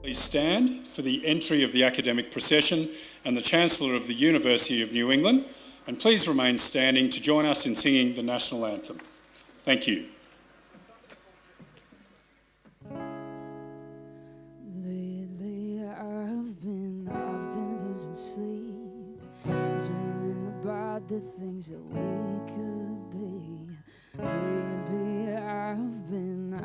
Please stand for the entry of the academic procession and the Chancellor of the University of New England, and please remain standing to join us in singing the National Anthem. Thank you. Lately I've been losing sleep, dreaming about the things that we could be. Baby, I've been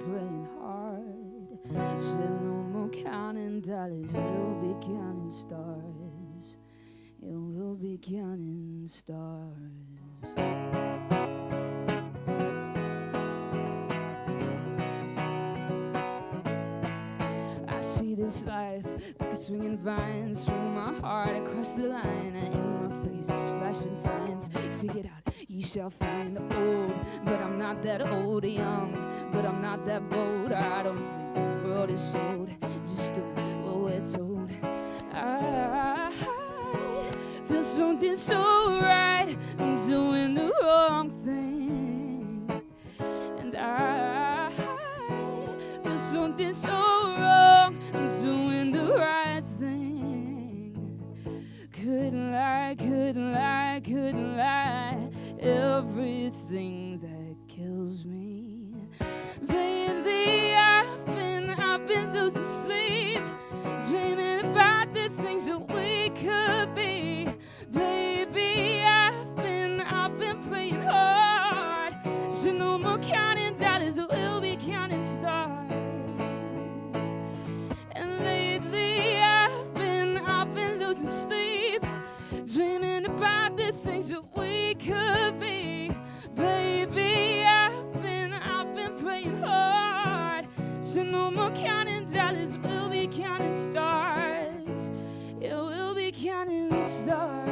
praying hard. Said no more counting dollars, we'll be counting stars. yeah, we'll be counting stars. I see this life like a swinging vine, swing my heart across the line, and in my face is flashing signs. Seek it out, ye shall find. Old, but I'm not that old. Young, but I'm not that bold. I don't think the world is sold, just do what we're told. I feel something so right, I'm doing the wrong thing. And I feel something so wrong, I'm doing the right thing. Couldn't lie, couldn't lie, couldn't lie. Everything that kills me. Lately I've been losing sleep, dreaming about the things that we could be. Baby, I've been praying hard, so no more counting dollars, we'll be counting stars. And lately I've been losing sleep, dreaming about the things that we could be. Baby, I've been praying hard, so no more counting dollars, we'll be counting stars. Yeah, we'll be counting stars.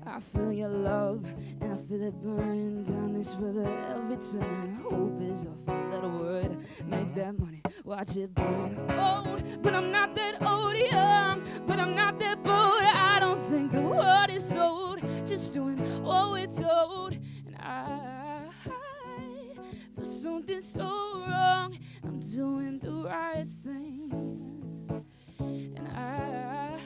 I feel your love, and I feel it burn down this river every turn. Hope is a four-letter word, make that money, watch it burn. Old, but I'm not that old. Young, but I'm not that bold. I don't think the world is sold, just doing what we're told. And I feel something so wrong, I'm doing the right thing. And I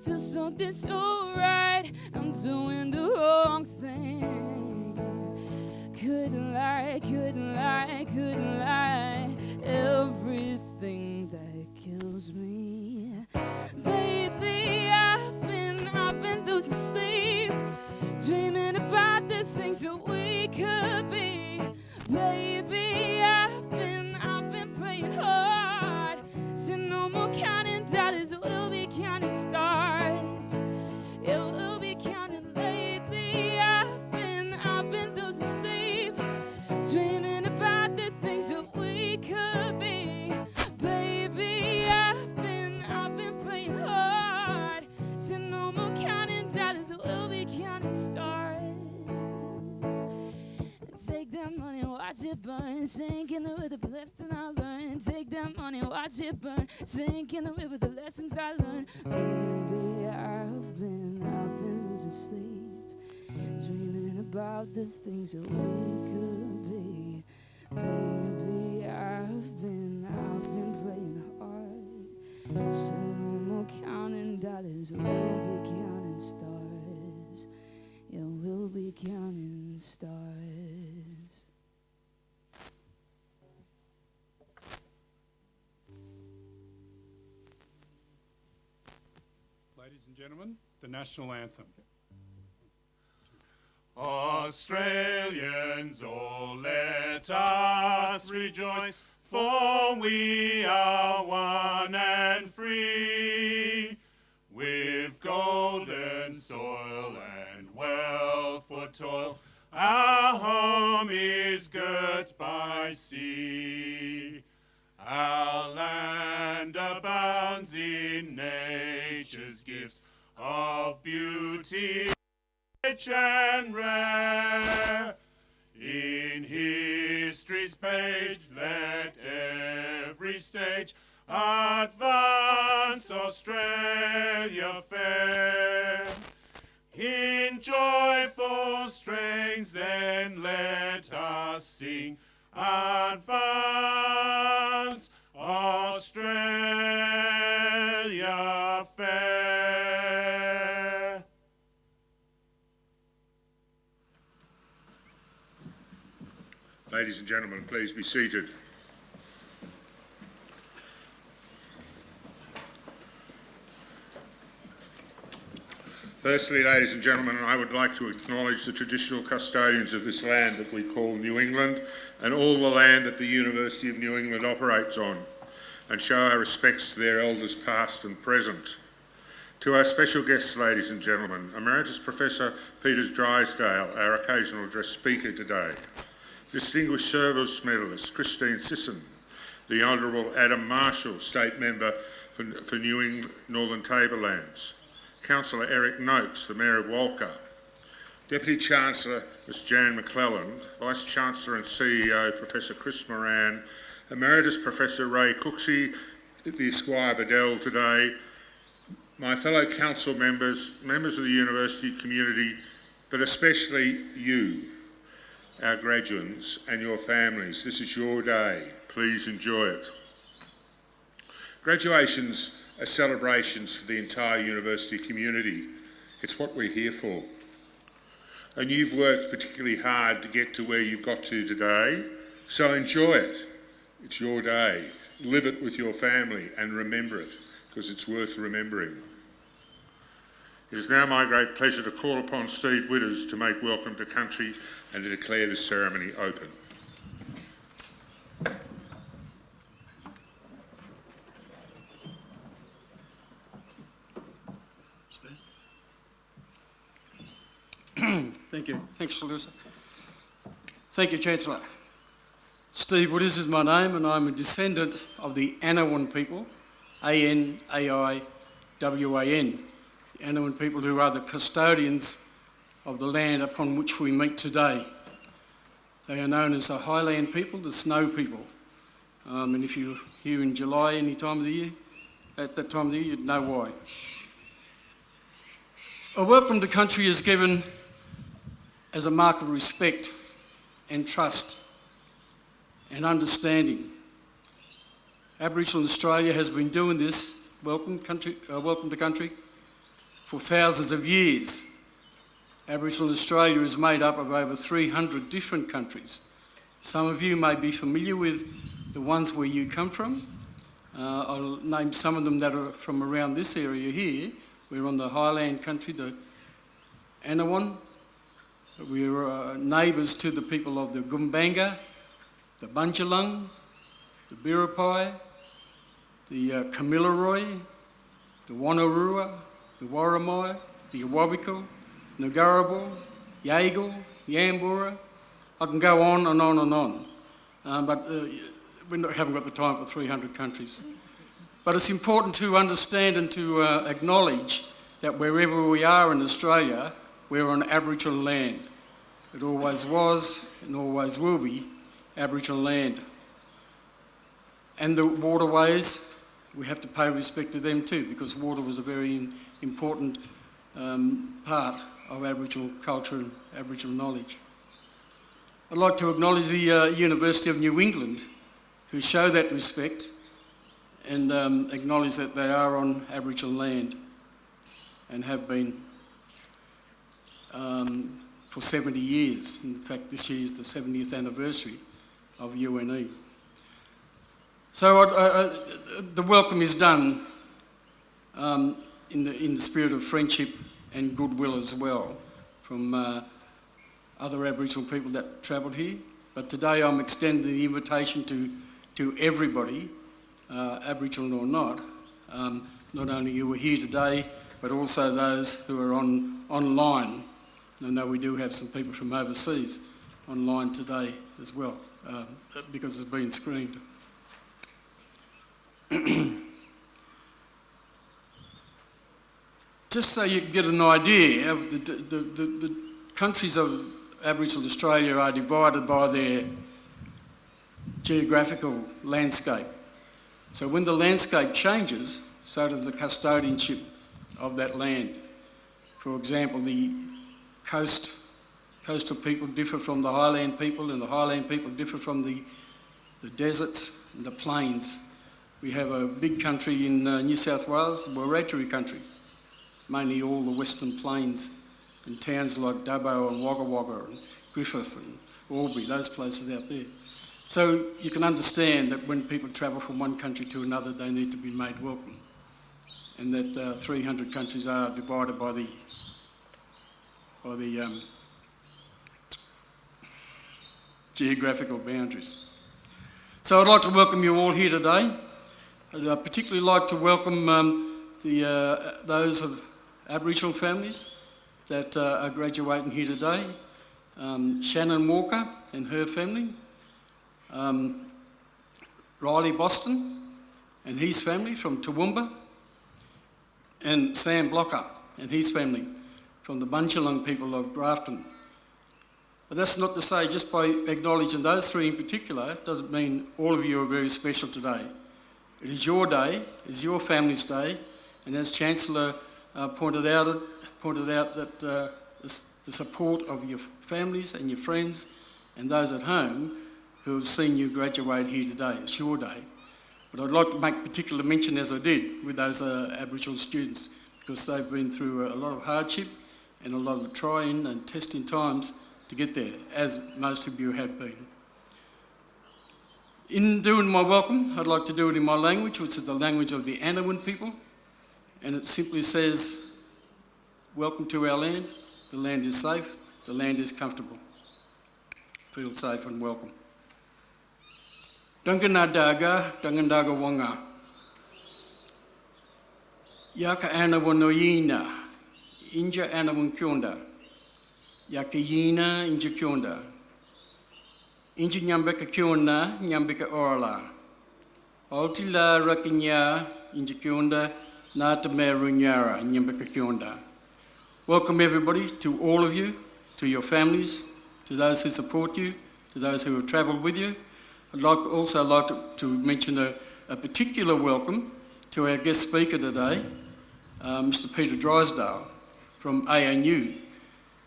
feel something so right, I'm doing the wrong thing. Couldn't lie, couldn't lie, couldn't lie. Everything that kills me. Lately I've been losing sleep, dreaming about the things that we could be. Baby, I've been praying hard, so no more counting dollars, we'll be counting stars. Yeah, we'll be counting. Lately I've been losing sleep, dreaming about the things that we could be. Baby, I've been praying hard, so no more counting dollars, we'll be counting stars. Take that money, watch it burn, sink in the river, the lesson I learned. Take that money, watch it burn, sink in the river, the lessons I learned. Baby, I've been losing sleep, dreaming about the things that we could be. Baby, I've been praying hard, so no more counting dollars, we'll be counting stars. Yeah, we'll be counting stars. Ladies and gentlemen, the national anthem. Australians, oh, let us rejoice, for we are one and free, with golden soil and wealth for toil. Our home is girt by sea. Our land abounds in nature's gifts of beauty, rich and rare. In history's page, let every stage advance Australia fair. In joyful strains then let us sing, advance Australia fair. Ladies and gentlemen, please be seated. Firstly, ladies and gentlemen, I would like to acknowledge the traditional custodians of this land that we call New England and all the land that the University of New England operates on, and show our respects to their elders past and present. To our special guests, ladies and gentlemen, Emeritus Professor Peter Drysdale, our occasional address speaker today, Distinguished Service Medalist Christine Sisson, the Honourable Adam Marshall, State Member for New England Northern Tablelands, Councillor Eric Noakes, the Mayor of Walker, Deputy Chancellor Ms Jan McClelland, Vice Chancellor and CEO Professor Chris Moran, Emeritus Professor Ray Cooksey, the Esquire Bedell today, my fellow council members, members of the university community, but especially you, our graduates and your families. This is your day. Please enjoy it. Graduations are celebrations for the entire university community. It's what we're here for. And you've worked particularly hard to get to where you've got to today, so enjoy it. It's your day. Live it with your family and remember it, because it's worth remembering. It is now my great pleasure to call upon Steve Witters to make welcome to country and to declare this ceremony open. Thank you. Thanks, Lucy. Thank you, Chancellor. Steve Witters is my name, and I'm a descendant of the Anawan people, A-N-A-I-W-A-N, the Anawan people who are the custodians of the land upon which we meet today. They are known as the Highland people, the Snow people. And if you're here in July any time of the year, at that time of the year, you'd know why. A welcome to country is given as a mark of respect and trust and understanding. Aboriginal Australia has been doing this welcome to country for thousands of years. Aboriginal Australia is made up of over 300 different countries. Some of you may be familiar with the ones where you come from. I'll name some of them that are from around this area here. We're on the highland country, the Anawan. We're neighbours to the people of the Gumbanga, the Bunjalung, the Biripi, the Kamilaroi, the Wonnarua, the Warramai, the Awabikal, Ngarrabul, Yagal, Yambura. I can go on and on and on, but we haven't got the time for 300 countries. But it's important to understand and to acknowledge that wherever we are in Australia, we're on Aboriginal land. It always was and always will be Aboriginal land. And the waterways, we have to pay respect to them too, because water was a very important part of Aboriginal culture and Aboriginal knowledge. I'd like to acknowledge the University of New England, who show that respect and acknowledge that they are on Aboriginal land and have been for 70 years. In fact, this year is the 70th anniversary of UNE. So the welcome is done in the spirit of friendship and goodwill as well from other Aboriginal people that travelled here. But today I'm extending the invitation to everybody, Aboriginal or not only who are here today, but also those who are online. And I know we do have some people from overseas online today as well, because it's been screened. Just so you get an idea of the countries of Aboriginal Australia are divided by their geographical landscape. So when the landscape changes, so does the custodianship of that land. For example, the coastal people differ from the highland people, and the highland people differ from the deserts and the plains. We have a big country in New South Wales, the Wiradjuri country, mainly all the western plains and towns like Dubbo and Wagga Wagga and Griffith and Albury, those places out there. So you can understand that when people travel from one country to another, they need to be made welcome, and that 300 countries are divided by the by the geographical boundaries. So I'd like to welcome you all here today. I'd particularly like to welcome those of Aboriginal families that are graduating here today. Shannon Walker and her family, Riley Boston and his family from Toowoomba, and Sam Blocker and his family from the Bundjalung people of Grafton. But that's not to say just by acknowledging those three in particular doesn't mean all of you are very special today. It is your day, it is your family's day, and as Chancellor pointed out that the support of your families and your friends and those at home who have seen you graduate here today, it's your day. But I'd like to make particular mention, as I did, with those Aboriginal students, because they've been through a lot of hardship and a lot of trying and testing times to get there, as most of you have been. In doing my welcome, I'd like to do it in my language, which is the language of the Anawan people, and it simply says, welcome to our land. The land is safe, the land is comfortable. Feel safe and welcome. Danganadaga, Dangandaga Wanga. Yaka Anawanoyina, Inja Anawankionda. Yaka Yina, Inja Kionda. Inja Nyambeka Kiona, Nyambeka Orla. Altila Rakinya, Inja Kionda, Natamerunyara, Nyambeka Kionda. Welcome everybody, to all of you, to your families, to those who support you, to those who have travelled with you. I'd also like to mention a particular welcome to our guest speaker today, Mr. Peter Drysdale from ANU,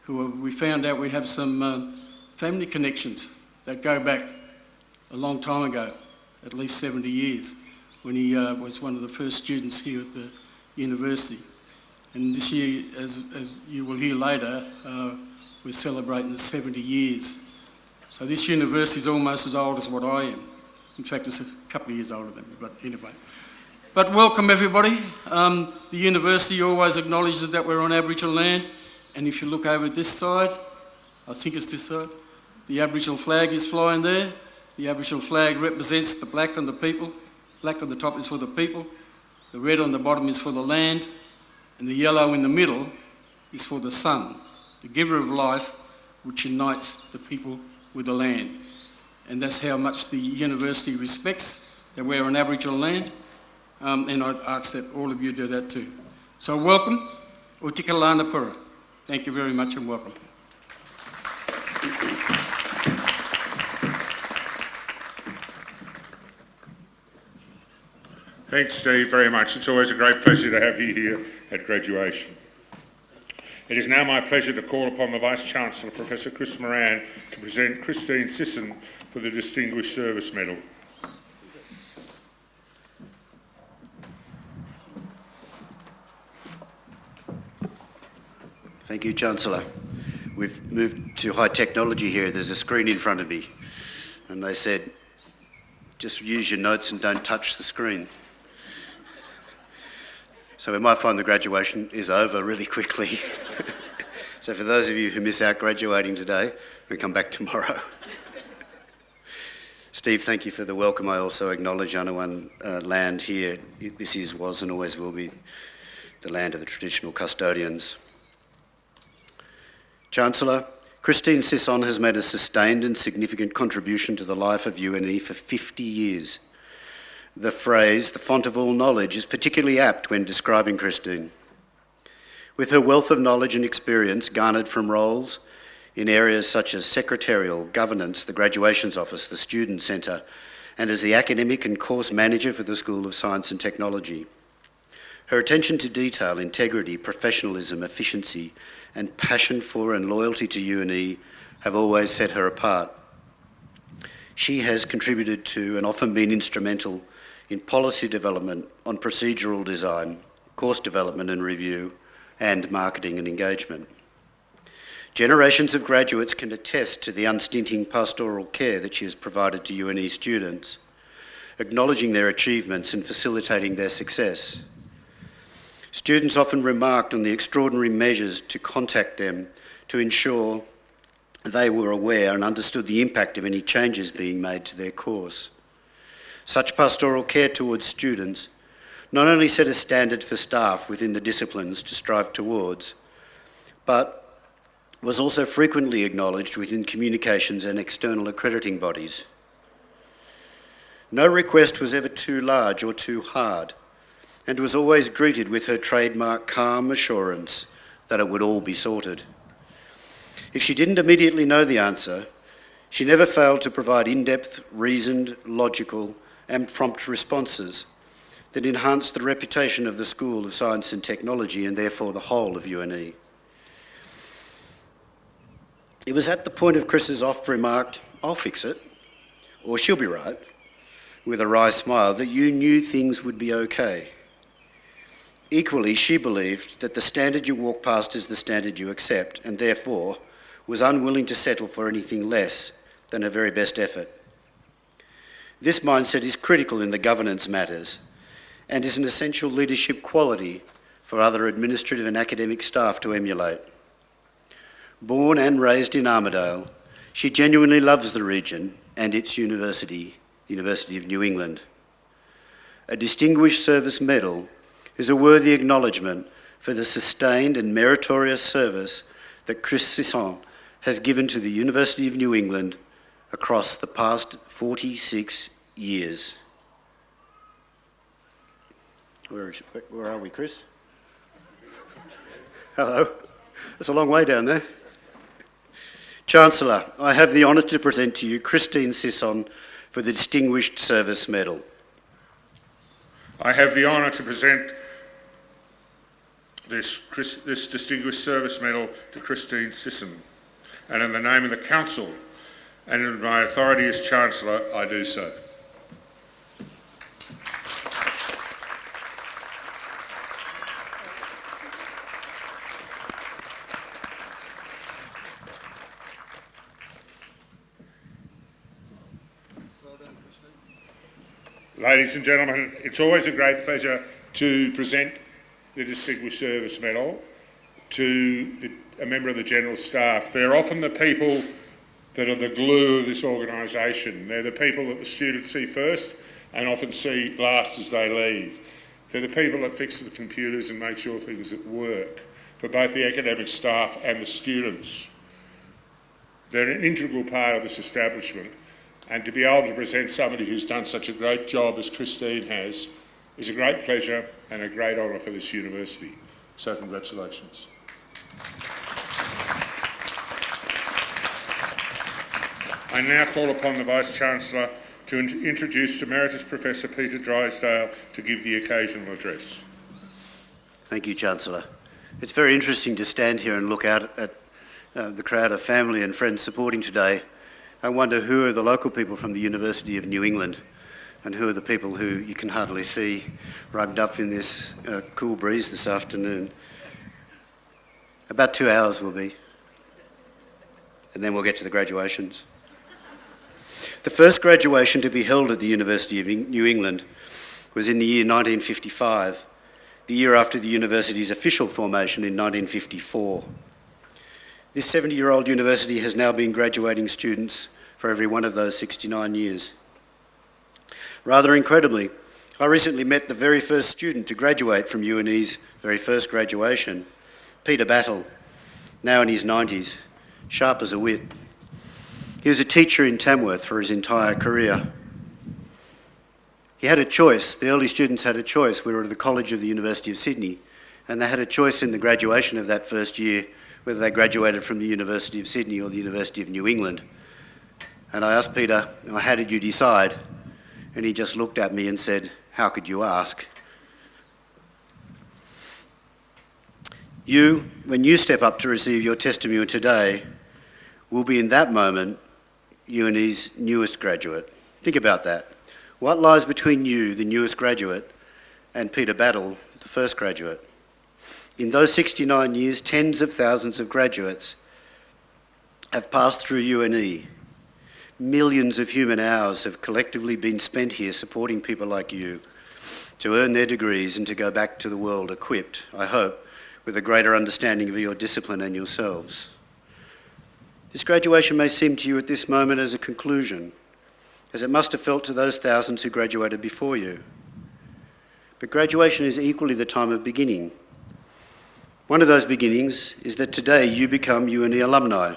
who we found out we have some family connections that go back a long time ago, at least 70 years, when he was one of the first students here at the university. And this year, as you will hear later, we're celebrating the 70 years. So this university is almost as old as what I am. In fact, it's a couple of years older than me, but anyway. But welcome everybody. The university always acknowledges that we're on Aboriginal land, and if you look over this side, I think it's this side, the Aboriginal flag is flying there. The Aboriginal flag represents the black on the people. Black on the top is for the people. The red on the bottom is for the land. And the yellow in the middle is for the sun, the giver of life, which unites the people with the land. And that's how much the university respects that we're on Aboriginal land, and I'd ask that all of you do that too. So welcome, Utikalana Pura. Thank you very much and welcome. Thanks, Steve, very much. It's always a great pleasure to have you here at graduation. It is now my pleasure to call upon the Vice-Chancellor, Professor Chris Moran, to present Christine Sisson for the Distinguished Service Medal. Thank you, Chancellor. We've moved to high technology here. There's a screen in front of me, and they said, just use your notes and don't touch the screen. So we might find the graduation is over really quickly. So for those of you who miss out graduating today, we come back tomorrow. Steve, thank you for the welcome. I also acknowledge Anawan land here. This was and always will be the land of the traditional custodians. Chancellor, Christine Sisson has made a sustained and significant contribution to the life of UNE for 50 years. The phrase, the font of all knowledge, is particularly apt when describing Christine. With her wealth of knowledge and experience garnered from roles in areas such as secretarial, governance, the graduations office, the student centre, and as the academic and course manager for the School of Science and Technology. Her attention to detail, integrity, professionalism, efficiency, and passion for and loyalty to UNE have always set her apart. She has contributed to and often been instrumental in policy development on procedural design, course development and review, and marketing and engagement. Generations of graduates can attest to the unstinting pastoral care that she has provided to UNE students, acknowledging their achievements and facilitating their success. Students often remarked on the extraordinary measures to contact them to ensure they were aware and understood the impact of any changes being made to their course. Such pastoral care towards students not only set a standard for staff within the disciplines to strive towards, but was also frequently acknowledged within communications and external accrediting bodies. No request was ever too large or too hard, and was always greeted with her trademark calm assurance that it would all be sorted. If she didn't immediately know the answer, she never failed to provide in-depth, reasoned, logical, and prompt responses that enhanced the reputation of the School of Science and Technology and therefore the whole of UNE. It was at the point of Chris's oft remarked, "I'll fix it," or "she'll be right," with a wry smile, that you knew things would be okay. Equally, she believed that the standard you walk past is the standard you accept, and therefore was unwilling to settle for anything less than her very best effort. This mindset is critical in the governance matters and is an essential leadership quality for other administrative and academic staff to emulate. Born and raised in Armidale, she genuinely loves the region and its university, the University of New England. A Distinguished Service Medal is a worthy acknowledgement for the sustained and meritorious service that Chris Sisson has given to the University of New England across the past 46 years. Where are we, Chris? Hello. That's a long way down there. Chancellor, I have the honour to present to you Christine Sisson for the Distinguished Service Medal. I have the honour to present this Distinguished Service Medal to Christine Sisson, and in the name of the Council and in my authority as Chancellor, I do so. Ladies and gentlemen, it's always a great pleasure to present the Distinguished Service Medal to a member of the General Staff. They're often the people that are the glue of this organisation. They're the people that the students see first and often see last as they leave. They're the people that fix the computers and make sure things work for both the academic staff and the students. They're an integral part of this establishment. And to be able to present somebody who's done such a great job as Christine has is a great pleasure and a great honour for this university. So congratulations. I now call upon the Vice-Chancellor to introduce Emeritus Professor Peter Drysdale to give the occasional address. Thank you, Chancellor. It's very interesting to stand here and look out at the crowd of family and friends supporting today. I wonder who are the local people from the University of New England and who are the people who you can hardly see rugged up in this cool breeze this afternoon. About 2 hours will be, and then we'll get to the graduations. The first graduation to be held at the University of New England was in the year 1955, the year after the university's official formation in 1954. This 70-year-old university has now been graduating students for every one of those 69 years. Rather incredibly, I recently met the very first student to graduate from UNE's very first graduation, Peter Battle, now in his 90s, sharp as a whip. He was a teacher in Tamworth for his entire career. He had a choice, the early students had a choice. We were at the College of the University of Sydney, and they had a choice in the graduation of that first year whether they graduated from the University of Sydney or the University of New England. And I asked Peter, how did you decide? And he just looked at me and said, how could you ask? You, when you step up to receive your testimony today, will be in that moment UNE's newest graduate. Think about that. What lies between you, the newest graduate, and Peter Battle, the first graduate? In those 69 years, tens of thousands of graduates have passed through UNE. Millions of human hours have collectively been spent here supporting people like you to earn their degrees and to go back to the world equipped, I hope, with a greater understanding of your discipline and yourselves. This graduation may seem to you at this moment as a conclusion, as it must have felt to those thousands who graduated before you. But graduation is equally the time of beginning. One of those beginnings is that today you become UNE alumni.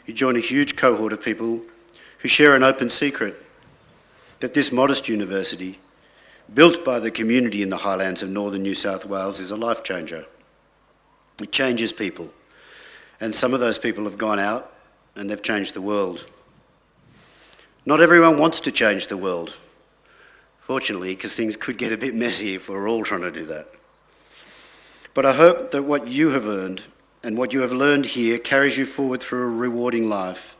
You join a huge cohort of people who share an open secret, that this modest university, built by the community in the highlands of northern New South Wales, is a life changer. It changes people, and some of those people have gone out and they've changed the world. Not everyone wants to change the world, fortunately, because things could get a bit messy if we're all trying to do that. But I hope that what you have earned and what you have learned here carries you forward through a rewarding life,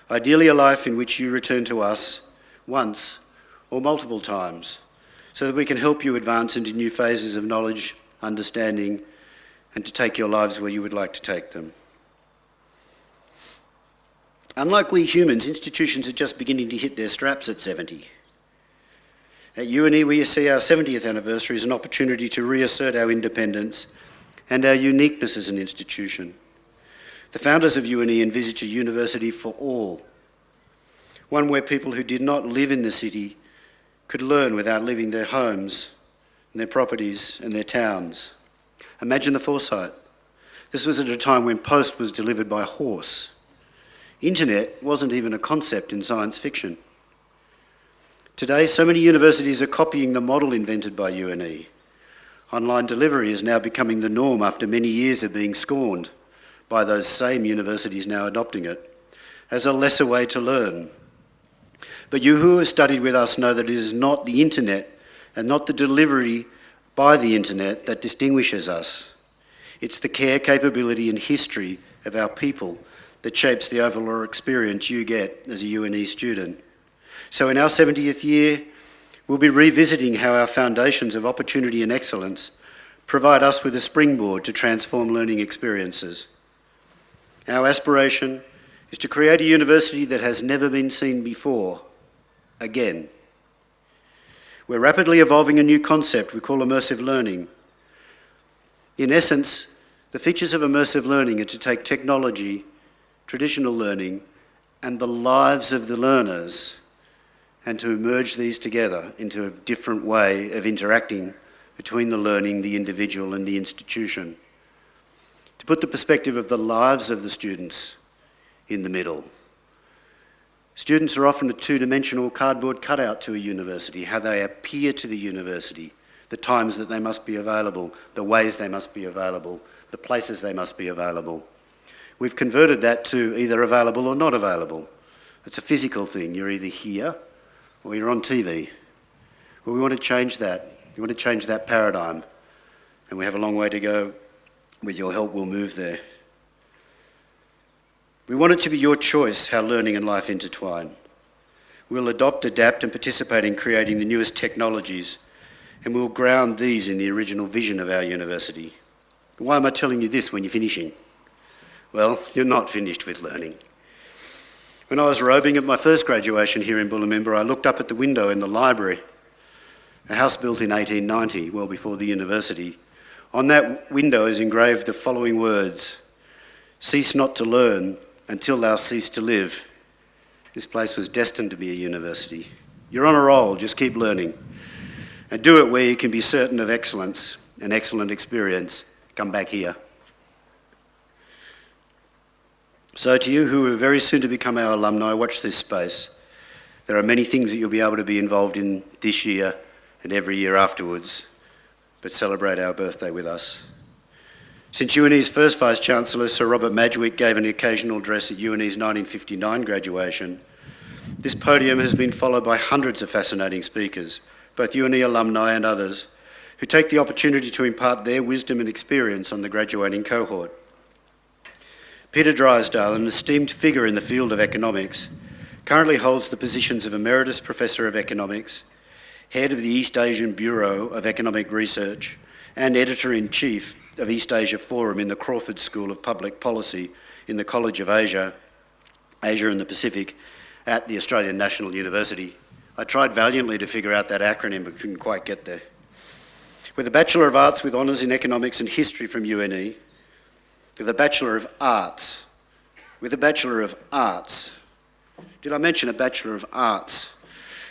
ideally a life in which you return to us once or multiple times, so that we can help you advance into new phases of knowledge, understanding, and to take your lives where you would like to take them. Unlike we humans, institutions are just beginning to hit their straps at 70. At UNE, we see our 70th anniversary as an opportunity to reassert our independence and our uniqueness as an institution. The founders of UNE envisaged a university for all, one where people who did not live in the city could learn without leaving their homes and their properties and their towns. Imagine the foresight. This was at a time when post was delivered by horse. Internet wasn't even a concept in science fiction. Today, so many universities are copying the model invented by UNE. Online delivery is now becoming the norm after many years of being scorned by those same universities now adopting it as a lesser way to learn. But you who have studied with us know that it is not the internet and not the delivery by the internet that distinguishes us. It's the care, capability and history of our people that shapes the overall experience you get as a UNE student. So in our 70th year, we'll be revisiting how our foundations of opportunity and excellence provide us with a springboard to transform learning experiences. Our aspiration is to create a university that has never been seen before, again. We're rapidly evolving a new concept we call immersive learning. In essence, the features of immersive learning are to take technology, traditional learning, and the lives of the learners, and to merge these together into a different way of interacting between the learning, the individual, and the institution. To put the perspective of the lives of the students in the middle. Students are often a two-dimensional cardboard cutout to a university, how they appear to the university, the times that they must be available, the ways they must be available, the places they must be available. We've converted that to either available or not available. It's a physical thing. You're either here or you're on TV. Well, we want to change that. We want to change that paradigm. And we have a long way to go. With your help, we'll move there. We want it to be your choice how learning and life intertwine. We'll adopt, adapt and participate in creating the newest technologies, and we'll ground these in the original vision of our university. Why am I telling you this when you're finishing? Well, you're not finished with learning. When I was robing at my first graduation here in Bulimimba, I looked up at the window in the library, a house built in 1890, well before the university. On that window is engraved the following words: "Cease not to learn until thou cease to live." This place was destined to be a university. You're on a roll, just keep learning. And do it where you can be certain of excellence, an excellent experience. Come back here. So to you who are very soon to become our alumni, watch this space. There are many things that you'll be able to be involved in this year and every year afterwards, but celebrate our birthday with us. Since UNE's first Vice-Chancellor, Sir Robert Madgwick, gave an occasional address at UNE's 1959 graduation, this podium has been followed by hundreds of fascinating speakers, both UNE alumni and others, who take the opportunity to impart their wisdom and experience on the graduating cohort. Peter Drysdale, an esteemed figure in the field of economics, currently holds the positions of Emeritus Professor of Economics, Head of the East Asian Bureau of Economic Research, and Editor-in-Chief of East Asia Forum in the Crawford School of Public Policy in the College of Asia and the Pacific at the Australian National University. I tried valiantly to figure out that acronym but couldn't quite get there. With a Bachelor of Arts with honours in Economics and History from UNE, with a Bachelor of Arts with a Bachelor of Arts. Did I mention a Bachelor of Arts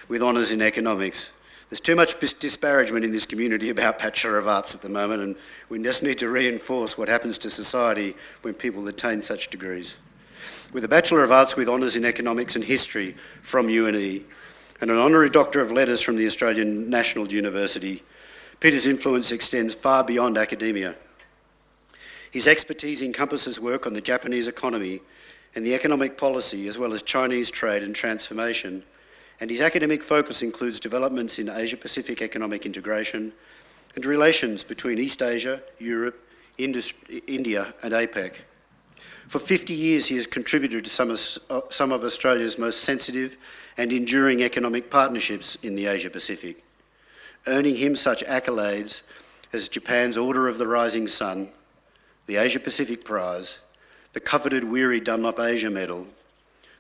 with honours in economics? There's too much disparagement in this community about Bachelor of Arts at the moment, and we just need to reinforce what happens to society when people attain such degrees. With a Bachelor of Arts with honours in economics and history from UNE, and an honorary Doctor of Letters from the Australian National University, Peter's influence extends far beyond academia. His expertise encompasses work on the Japanese economy and the economic policy, as well as Chinese trade and transformation, and his academic focus includes developments in Asia-Pacific economic integration and relations between East Asia, Europe, India and APEC. For 50 years he has contributed to some of Australia's most sensitive and enduring economic partnerships in the Asia-Pacific, earning him such accolades as Japan's Order of the Rising Sun, the Asia-Pacific Prize, the coveted Weary Dunlop Asia Medal,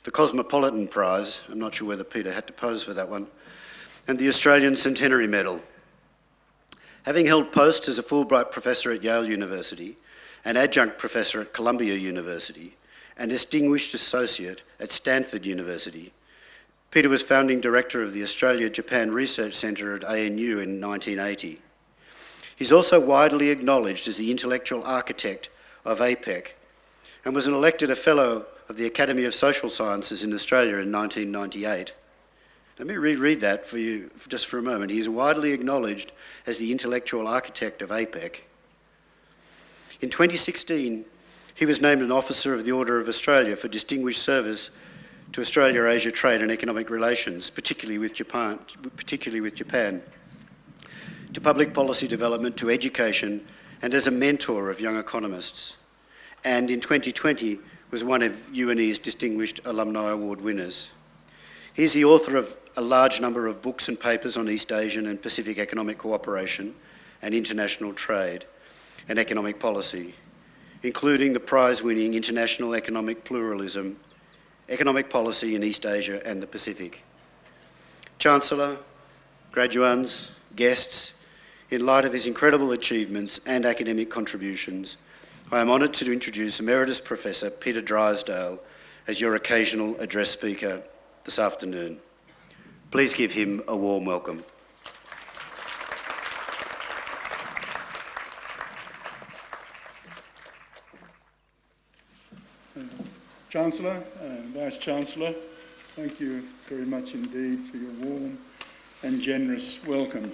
the Cosmopolitan Prize, I'm not sure whether Peter had to pose for that one, and the Australian Centenary Medal. Having held posts as a Fulbright Professor at Yale University, an Adjunct Professor at Columbia University, and Distinguished Associate at Stanford University, Peter was Founding Director of the Australia-Japan Research Centre at ANU in 1980. He's also widely acknowledged as the intellectual architect of APEC and was elected a Fellow of the Academy of Social Sciences in Australia in 1998. Let me reread that for you just for a moment. He is widely acknowledged as the intellectual architect of APEC. In 2016, he was named an Officer of the Order of Australia for distinguished service to Australia-Asia trade and economic relations, particularly with Japan, to public policy development, to education, and as a mentor of young economists. And in 2020, was one of UNE's Distinguished Alumni Award winners. He's the author of a large number of books and papers on East Asian and Pacific economic cooperation and international trade and economic policy, including the prize-winning International Economic Pluralism, Economic Policy in East Asia and the Pacific. Chancellor, graduands, guests, in light of his incredible achievements and academic contributions, I am honoured to introduce Emeritus Professor Peter Drysdale as your occasional address speaker this afternoon. Please give him a warm welcome. Chancellor, Vice-Chancellor, thank you very much indeed for your warm and generous welcome.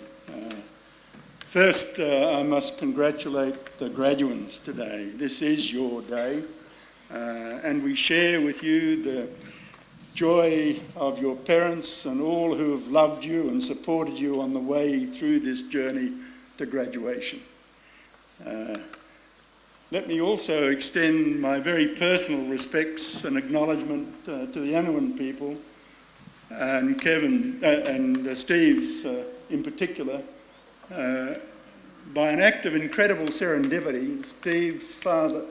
First, I must congratulate the graduands today. This is your day, and we share with you the joy of your parents and all who have loved you and supported you on the way through this journey to graduation. Let me also extend my very personal respects and acknowledgement to the Anouan people and Kevin and Steve's in particular. By an act of incredible serendipity, Steve's father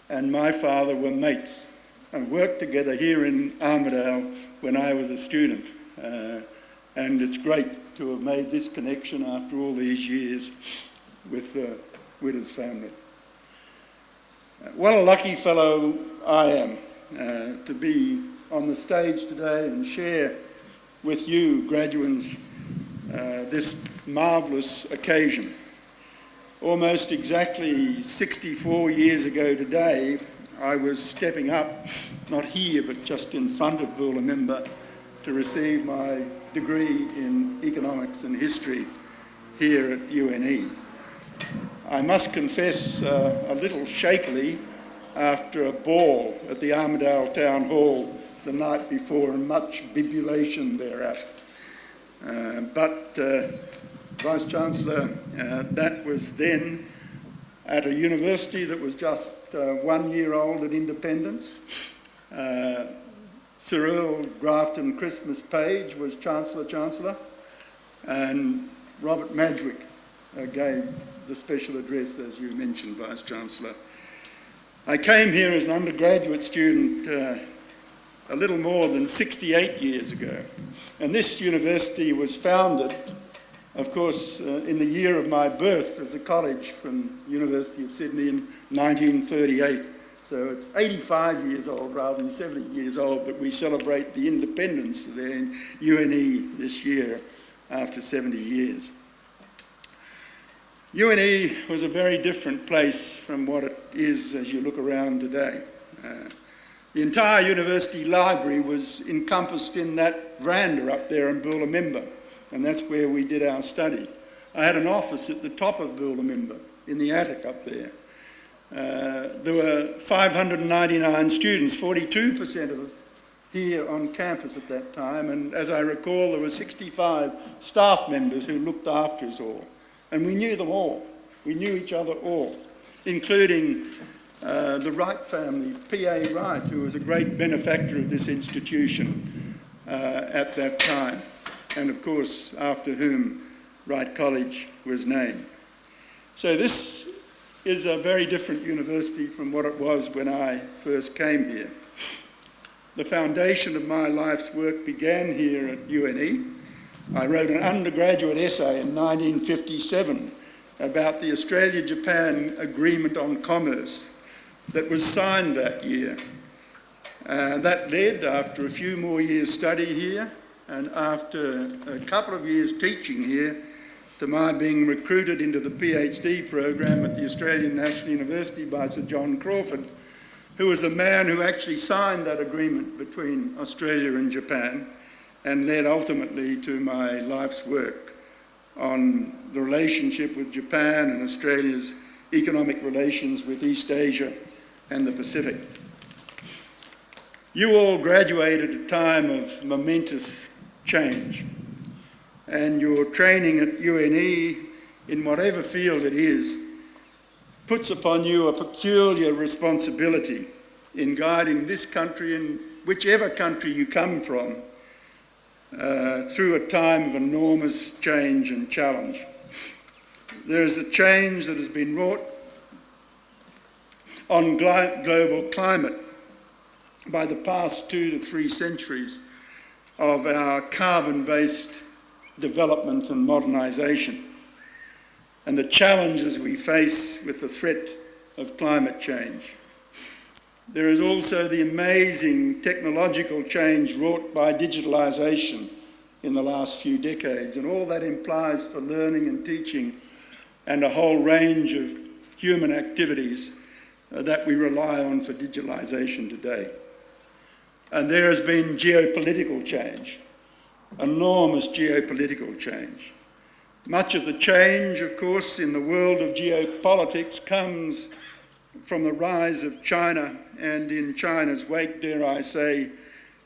and my father were mates and worked together here in Armidale when I was a student. And it's great to have made this connection after all these years with his family. What a lucky fellow I am to be on the stage today and share with you, graduands, this marvellous occasion. Almost exactly 64 years ago today, I was stepping up, not here but just in front of Boolamimba, to receive my degree in economics and history here at UNE. I must confess a little shakily after a ball at the Armidale Town Hall the night before and much bibulation thereafter. But Vice-Chancellor, that was then at a university that was just 1 year old at independence. Cyril Grafton Christmas Page was Chancellor, and Robert Madgwick gave the special address, as you mentioned, Vice-Chancellor. I came here as an undergraduate student a little more than 68 years ago, and this university was founded, of course, in the year of my birth as a college from University of Sydney in 1938, So it's 85 years old rather than 70 years old, but we celebrate the independence of the UNE this year after 70 years. UNE was a very different place from what it is as you look around today. The entire university library was encompassed in that veranda up there in Boolamimba, and that's where we did our study. I had an office at the top of Boolamimba, in the attic up there. There were 599 students, 42% of us here on campus at that time, and as I recall, there were 65 staff members who looked after us all. And we knew them all. We knew each other all, including the Wright family, P.A. Wright, who was a great benefactor of this institution at that time, and of course, after whom Wright College was named. So this is a very different university from what it was when I first came here. The foundation of my life's work began here at UNE. I wrote an undergraduate essay in 1957 about the Australia-Japan Agreement on Commerce that was signed that year. That led, after a few more years' study here, and after a couple of years teaching here, to my being recruited into the PhD program at the Australian National University by Sir John Crawford, who was the man who actually signed that agreement between Australia and Japan, and led ultimately to my life's work on the relationship with Japan and Australia's economic relations with East Asia and the Pacific. You all graduated at a time of momentous change, and your training at UNE, in whatever field it is, puts upon you a peculiar responsibility in guiding this country and whichever country you come from through a time of enormous change and challenge. There is a change that has been wrought on global climate by the past 2 to 3 centuries of our carbon-based development and modernisation, and the challenges we face with the threat of climate change. There is also the amazing technological change wrought by digitalisation in the last few decades, and all that implies for learning and teaching and a whole range of human activities that we rely on for digitalisation today. And there has been geopolitical change, enormous geopolitical change. Much of the change, of course, in the world of geopolitics comes from the rise of China, and in China's wake, dare I say,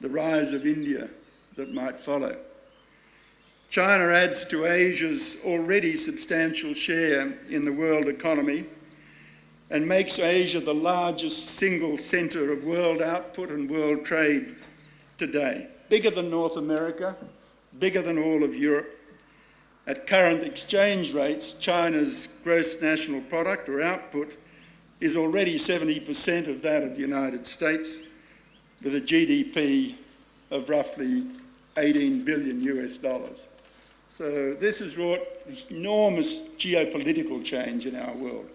the rise of India that might follow. China adds to Asia's already substantial share in the world economy and makes Asia the largest single centre of world output and world trade today. Bigger than North America, bigger than all of Europe. At current exchange rates, China's gross national product or output is already 70% of that of the United States, with a GDP of roughly $18 billion US. So this has wrought enormous geopolitical change in our world.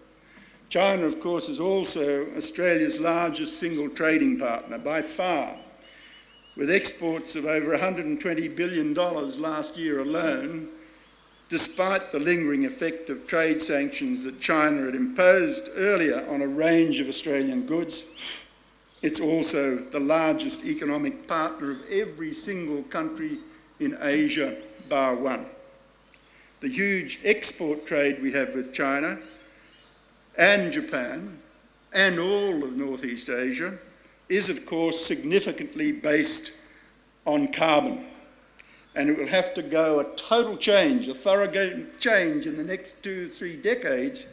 China, of course, is also Australia's largest single trading partner by far, with exports of over $120 billion last year alone, despite the lingering effect of trade sanctions that China had imposed earlier on a range of Australian goods. It's also the largest economic partner of every single country in Asia, bar one. The huge export trade we have with China and Japan and all of Northeast Asia is, of course, significantly based on carbon. And it will have to go a total change, a thorough change in the next 2-3 decades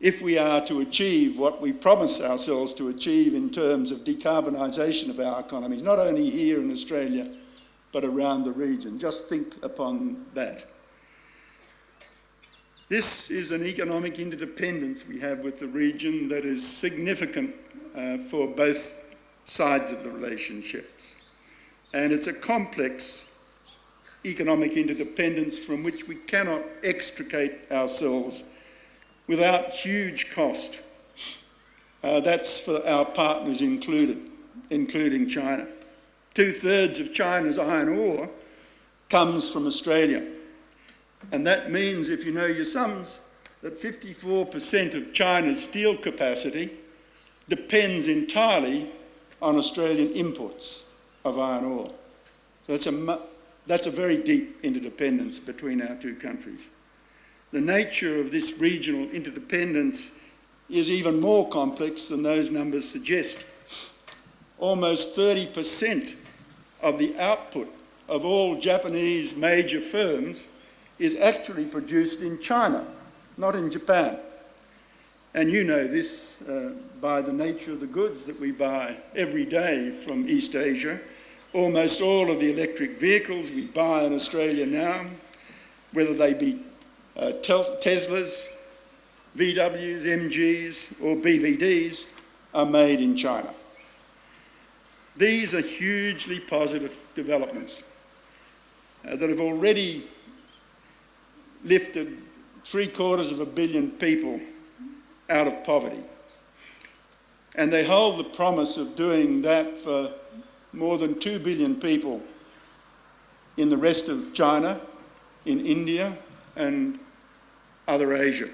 if we are to achieve what we promise ourselves to achieve in terms of decarbonisation of our economies, not only here in Australia, but around the region. Just think upon that. This is an economic interdependence we have with the region that is significant for both sides of the relationships. And it's a complex economic interdependence from which we cannot extricate ourselves without huge cost. That's for our partners including China. 2/3 of China's iron ore comes from Australia. And that means, if you know your sums, that 54% of China's steel capacity depends entirely on Australian imports of iron ore. So that's a very deep interdependence between our two countries. The nature of this regional interdependence is even more complex than those numbers suggest. Almost 30% of the output of all Japanese major firms is actually produced in China, not in Japan. And you know this by the nature of the goods that we buy every day from East Asia. Almost all of the electric vehicles we buy in Australia now, whether they be Teslas, VWs, MGs or BVDs, are made in China. These are hugely positive developments that have already lifted 750 million people out of poverty. And they hold the promise of doing that for more than 2 billion people in the rest of China, in India and other Asia.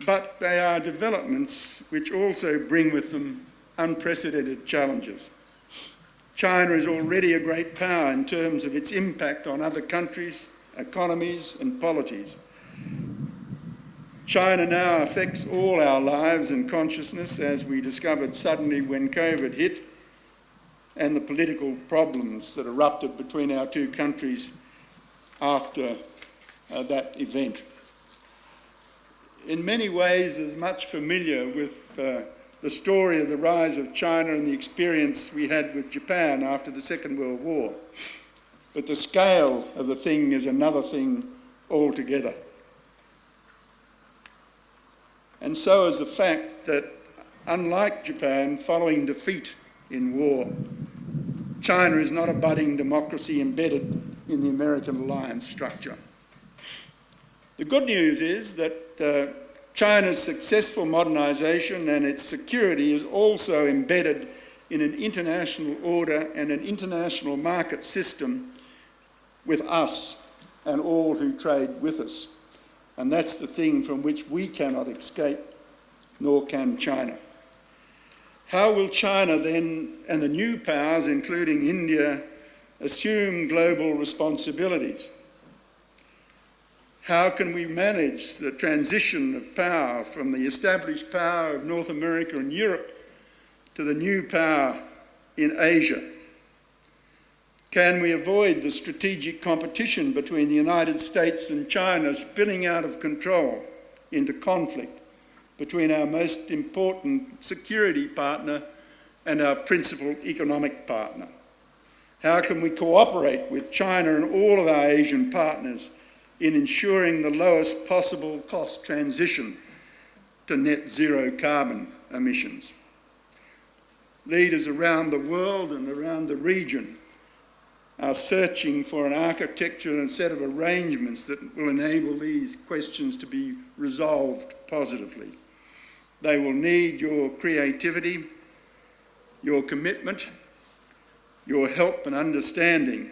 But they are developments which also bring with them unprecedented challenges. China is already a great power in terms of its impact on other countries, economies and polities. China now affects all our lives and consciousness, as we discovered suddenly when COVID hit, and the political problems that erupted between our two countries after that event. In many ways, there's much familiar with the story of the rise of China and the experience we had with Japan after the Second World War. But the scale of the thing is another thing altogether. And so is the fact that, unlike Japan, following defeat in war, China is not a budding democracy embedded in the American alliance structure. The good news is that China's successful modernisation and its security is also embedded in an international order and an international market system with us and all who trade with us. And that's the thing from which we cannot escape, nor can China. How will China then, and the new powers, including India, assume global responsibilities? How can we manage the transition of power from the established power of North America and Europe to the new power in Asia? Can we avoid the strategic competition between the United States and China spilling out of control into conflict between our most important security partner and our principal economic partner? How can we cooperate with China and all of our Asian partners in ensuring the lowest possible cost transition to net zero carbon emissions? Leaders around the world and around the region are searching for an architecture and a set of arrangements that will enable these questions to be resolved positively. They will need your creativity, your commitment, your help and understanding,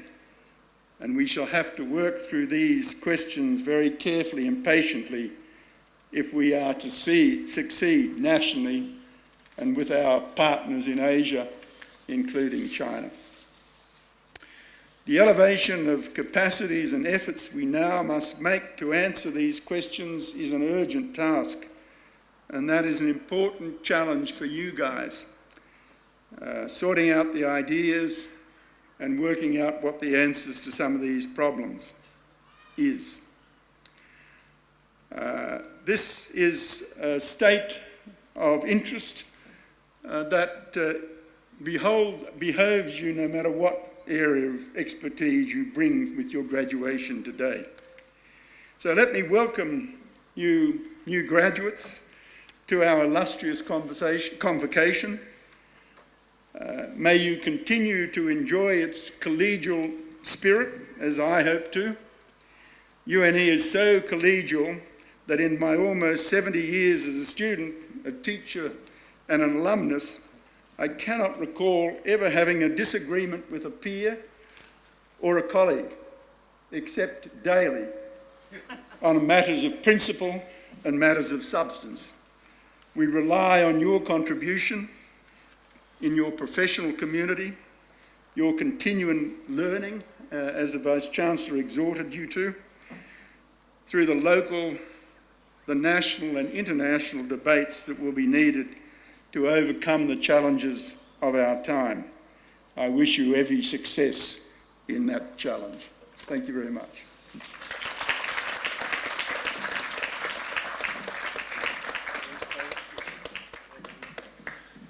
and we shall have to work through these questions very carefully and patiently if we are to succeed nationally and with our partners in Asia, including China. The elevation of capacities and efforts we now must make to answer these questions is an urgent task, and that is an important challenge for you guys, sorting out the ideas and working out what the answers to some of these problems is. This is a state of interest that behoves you no matter what area of expertise you bring with your graduation today. So let me welcome you new graduates to our illustrious convocation. May you continue to enjoy its collegial spirit, as I hope to. UNE is so collegial that in my almost 70 years as a student a teacher and an alumnus, I cannot recall ever having a disagreement with a peer or a colleague, except daily, on matters of principle and matters of substance. We rely on your contribution in your professional community, your continuing learning, as the Vice-Chancellor exhorted you to, through the local, the national and international debates that will be needed to overcome the challenges of our time. I wish you every success in that challenge. Thank you very much.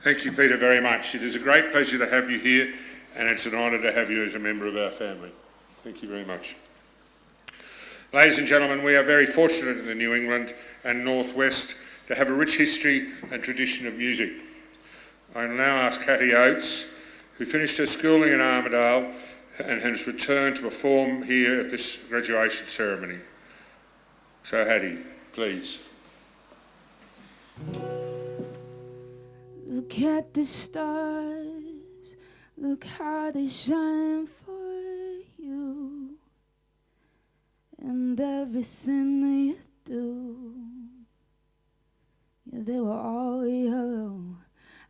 Thank you, Peter, very much. It is a great pleasure to have you here, and it's an honour to have you as a member of our family. Thank you very much. Ladies and gentlemen, we are very fortunate in the New England and North West to have a rich history and tradition of music. I will now ask Hattie Oates, who finished her schooling in Armidale and has returned to perform here at this graduation ceremony. So Hattie, please. Look at the stars, look how they shine for you, and everything you do. Yeah, they were all yellow.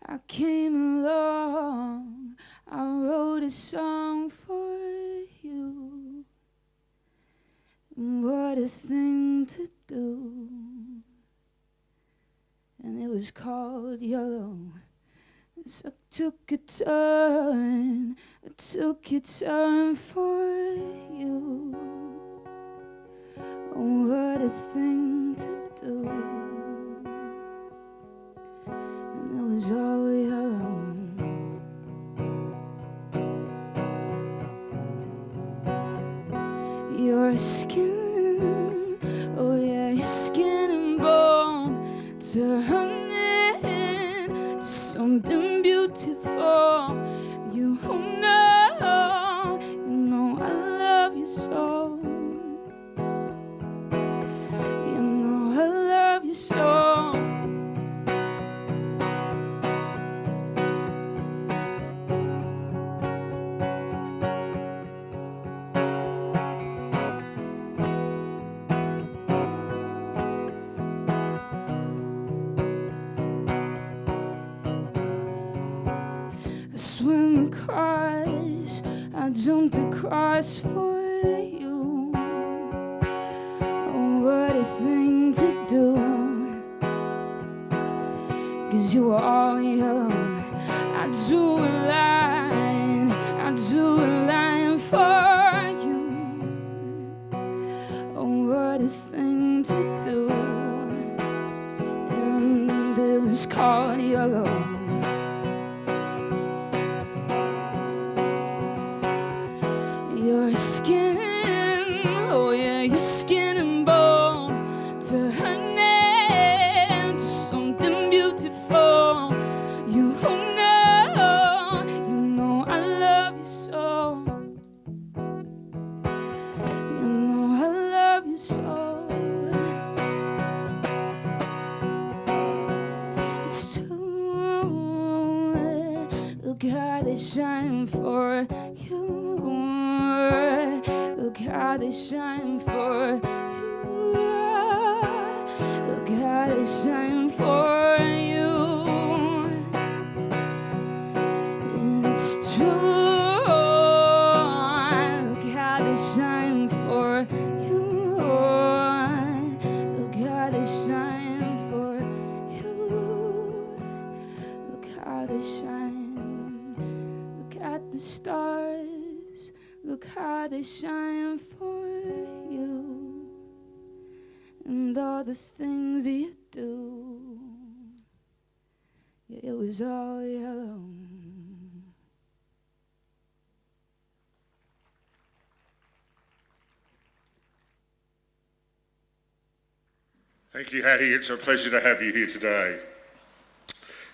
I came along, I wrote a song for you. And what a thing to do. And it was called Yellow. So I took a turn for you. Oh, what a thing to do. And it was all yellow. Your skin, oh yeah, your skin and bone turning to something beautiful. You know I love you so. You know I love you so. I swim across, I jumped across for you. Oh, what a thing to do. 'Cause you were all yellow. I drew a line for you. Oh, what a thing to do. And it was called yellow. Your skin, oh yeah, your skin and bone turning to something beautiful. You know I love you so. You know I love you so. It's true. Look how they shine for you. Look how they shine for you. Look how they shine for you. It's true. Look how they shine for you. Look how they shine for you. Look how they shine. Look at the stars. Look how they shine for you. And all the things you do. Yeah, it was all yellow. Thank you, Hattie. It's a pleasure to have you here today.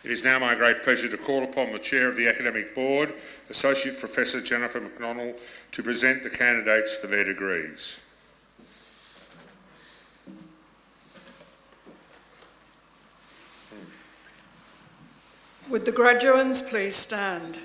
It is now my great pleasure to call upon the Chair of the Academic Board, Associate Professor Jennifer McDonald, to present the candidates for their degrees. Would the graduands please stand?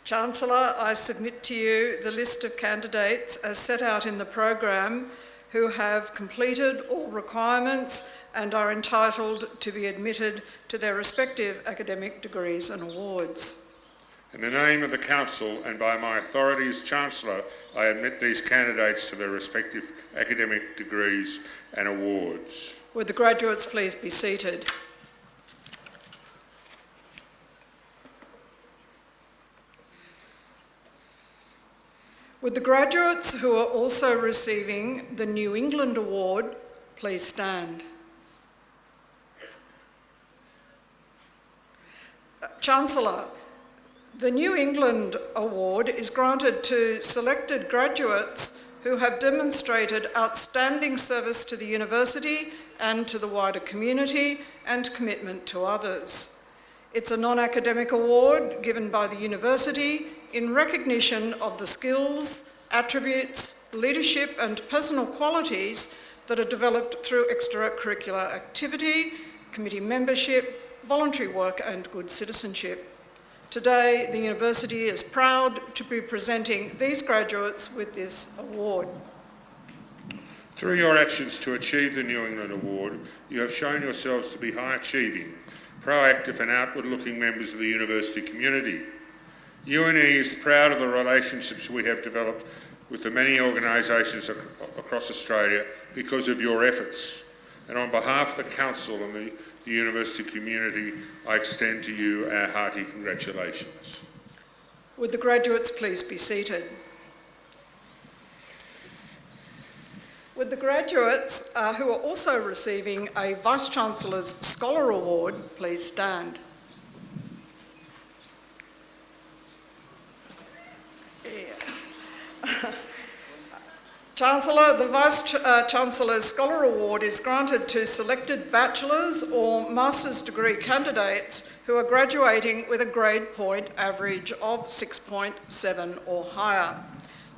Chancellor, I submit to you the list of candidates as set out in the program who have completed all requirements and are entitled to be admitted to their respective academic degrees and awards. In the name of the Council and by my authority as Chancellor, I admit these candidates to their respective academic degrees and awards. Would the graduates please be seated? Would the graduates who are also receiving the New England Award please stand? Chancellor, the New England Award is granted to selected graduates who have demonstrated outstanding service to the university and to the wider community and commitment to others. It's a non-academic award given by the university in recognition of the skills, attributes, leadership and personal qualities that are developed through extracurricular activity, committee membership, voluntary work and good citizenship. Today, the university is proud to be presenting these graduates with this award. Through your actions to achieve the New England Award, you have shown yourselves to be high-achieving, proactive and outward-looking members of the university community. UNE is proud of the relationships we have developed with the many organisations across Australia because of your efforts. And on behalf of the Council and the university community, I extend to you our hearty congratulations. Would the graduates please be seated? Would the graduates who are also receiving a Vice-Chancellor's Scholar Award please stand? Chancellor, the Vice-Chancellor's Scholar Award is granted to selected bachelor's or master's degree candidates who are graduating with a grade point average of 6.7 or higher.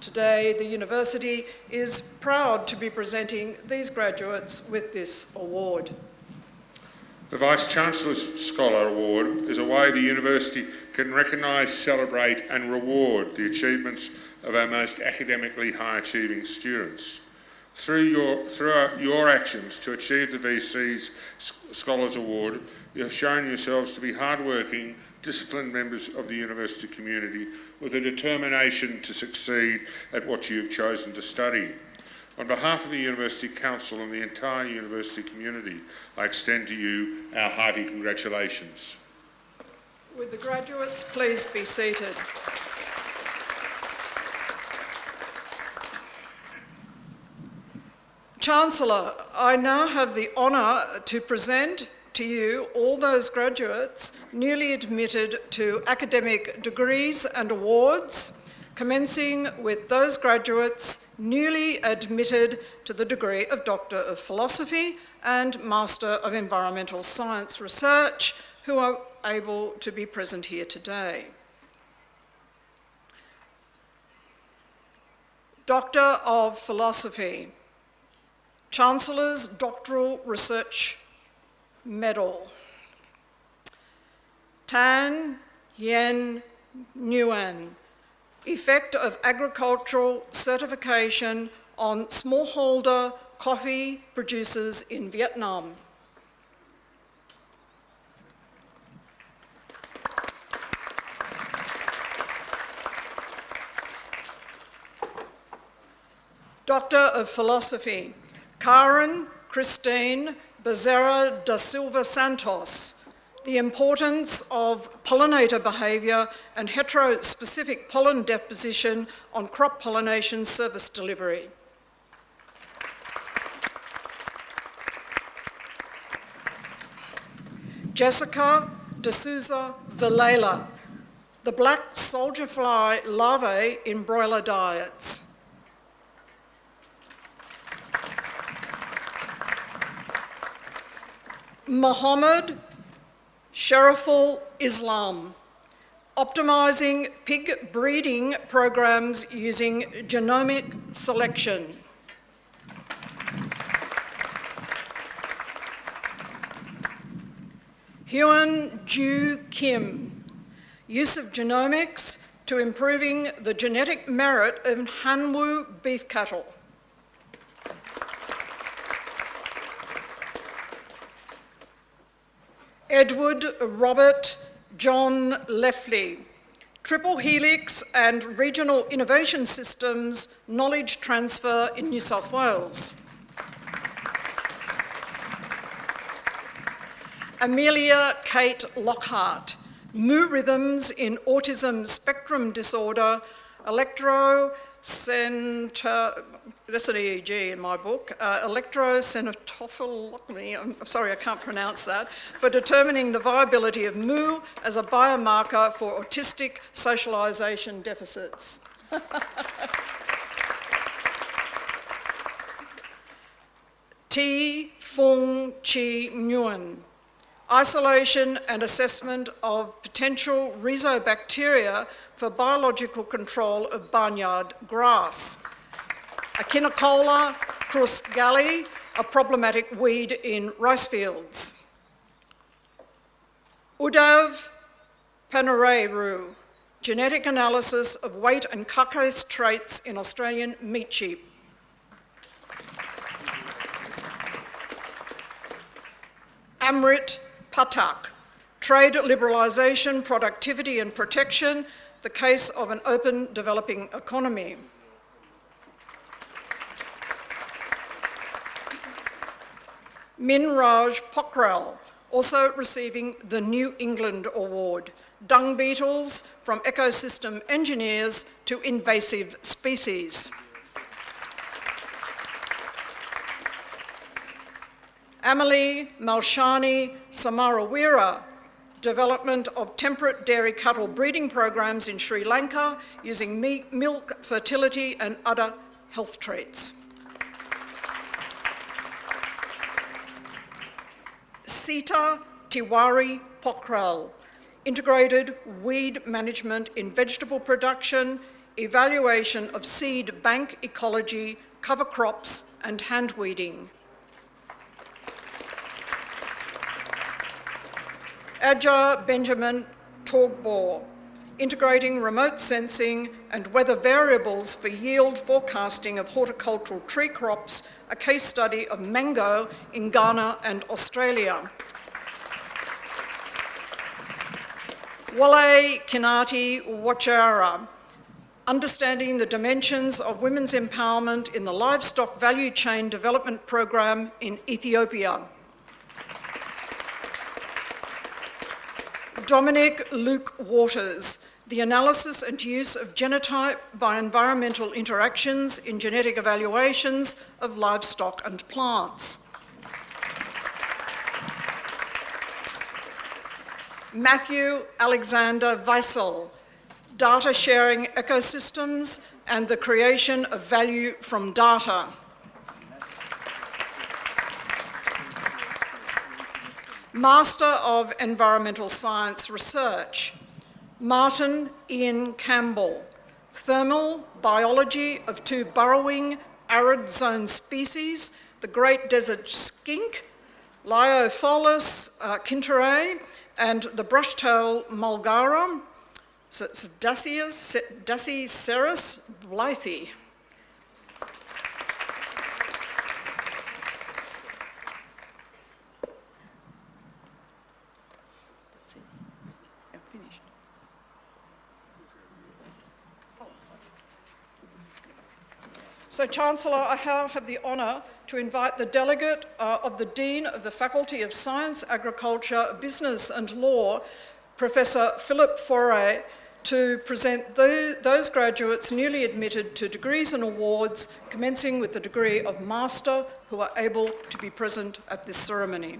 Today, the university is proud to be presenting these graduates with this award. The Vice-Chancellor's Scholar Award is a way the university can recognise, celebrate and reward the achievements of our most academically high-achieving students. Through your actions to achieve the VC's Scholars Award, you have shown yourselves to be hard-working, disciplined members of the university community with a determination to succeed at what you have chosen to study. On behalf of the University Council and the entire university community, I extend to you our hearty congratulations. Would the graduates please be seated? Chancellor, I now have the honour to present to you all those graduates newly admitted to academic degrees and awards, commencing with those graduates newly admitted to the degree of Doctor of Philosophy and Master of Environmental Science Research, who are able to be present here today. Doctor of Philosophy, Chancellor's Doctoral Research Medal, Tan Yen Nguyen, Effect of Agricultural Certification on Smallholder Coffee Producers in Vietnam. Doctor of Philosophy, Karen Christine Bezerra da Silva Santos, The Importance of Pollinator Behaviour and Heterospecific Pollen Deposition on Crop Pollination Service Delivery. Jessica de Souza Vilela, The Black Soldier Fly Larvae in Broiler Diets. Mohammed Shariful Islam, Optimising Pig Breeding Programs Using Genomic Selection. Hyun Ju Kim, use of genomics to improving the genetic merit of Hanwoo beef cattle. Edward Robert John Leffley, Triple Helix and Regional Innovation Systems Knowledge Transfer in New South Wales. Amelia Kate Lockhart, Moo Rhythms in Autism Spectrum Disorder, that's an EEG in my book, electrocenotophilotomy, I'm sorry, I can't pronounce that, for determining the viability of Moo as a biomarker for autistic socialisation deficits. T. Fung Chi Nguyen, isolation and assessment of potential rhizobacteria for biological control of barnyard grass. Echinocola crusgalli, a problematic weed in rice fields. Udav Panoreru, genetic analysis of weight and carcass traits in Australian meat sheep. Amrit Patak, trade liberalisation, productivity and protection, the case of an open developing economy. Minraj Pokhrel, also receiving the New England Award, dung beetles from ecosystem engineers to invasive species. Amalie Malshani Samarawira, development of temperate dairy cattle breeding programs in Sri Lanka using milk, fertility and other health traits. Sita Tiwari Pokhrel, integrated weed management in vegetable production, evaluation of seed bank ecology, cover crops and hand weeding. Adja Benjamin Torgbor, integrating remote sensing and weather variables for yield forecasting of horticultural tree crops, a case study of mango in Ghana and Australia. Wale Kinati Wachara, understanding the dimensions of women's empowerment in the livestock value chain development program in Ethiopia. Dominic Luke Waters, the analysis and use of genotype by environmental interactions in genetic evaluations of livestock and plants. Matthew Alexander Weissel, data sharing ecosystems and the creation of value from data. Master of Environmental Science Research, Martin Ian Campbell, thermal biology of two burrowing arid zone species, the Great Desert Skink, Lyophilus kinterae, and the brush-tail mulgara, so it's Dasycerus blythei. So, Chancellor, I have the honour to invite the delegate of the Dean of the Faculty of Science, Agriculture, Business and Law, Professor Philip Foray, to present those graduates newly admitted to degrees and awards, commencing with the degree of Master, who are able to be present at this ceremony.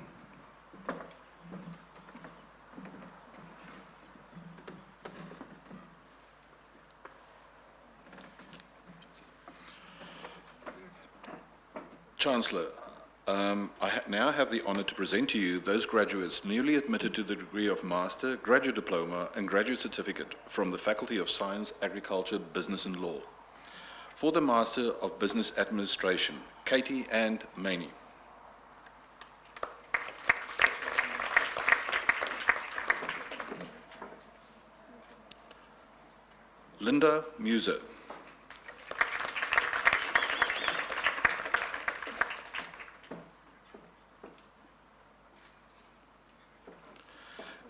Chancellor, I now have the honour to present to you those graduates newly admitted to the degree of Master, Graduate Diploma and Graduate Certificate from the Faculty of Science, Agriculture, Business and Law. For the Master of Business Administration, Katie and Maney. Linda Muser.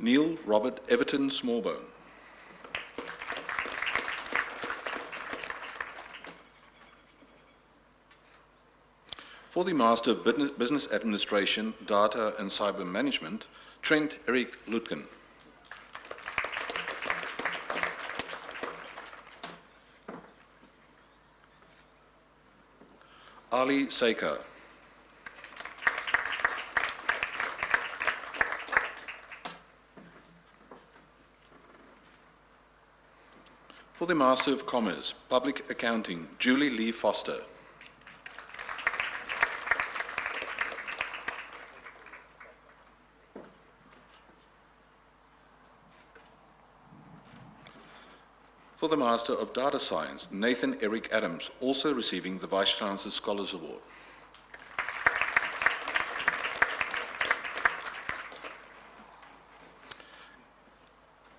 Neil Robert Everton Smallbone. For the Master of Business Administration, Data and Cyber Management, Trent Eric Lutken. Ali Seika. For the Master of Commerce, Public Accounting, Julie Lee Foster. For the Master of Data Science, Nathan Eric Adams, also receiving the Vice-Chancellor's Scholars Award.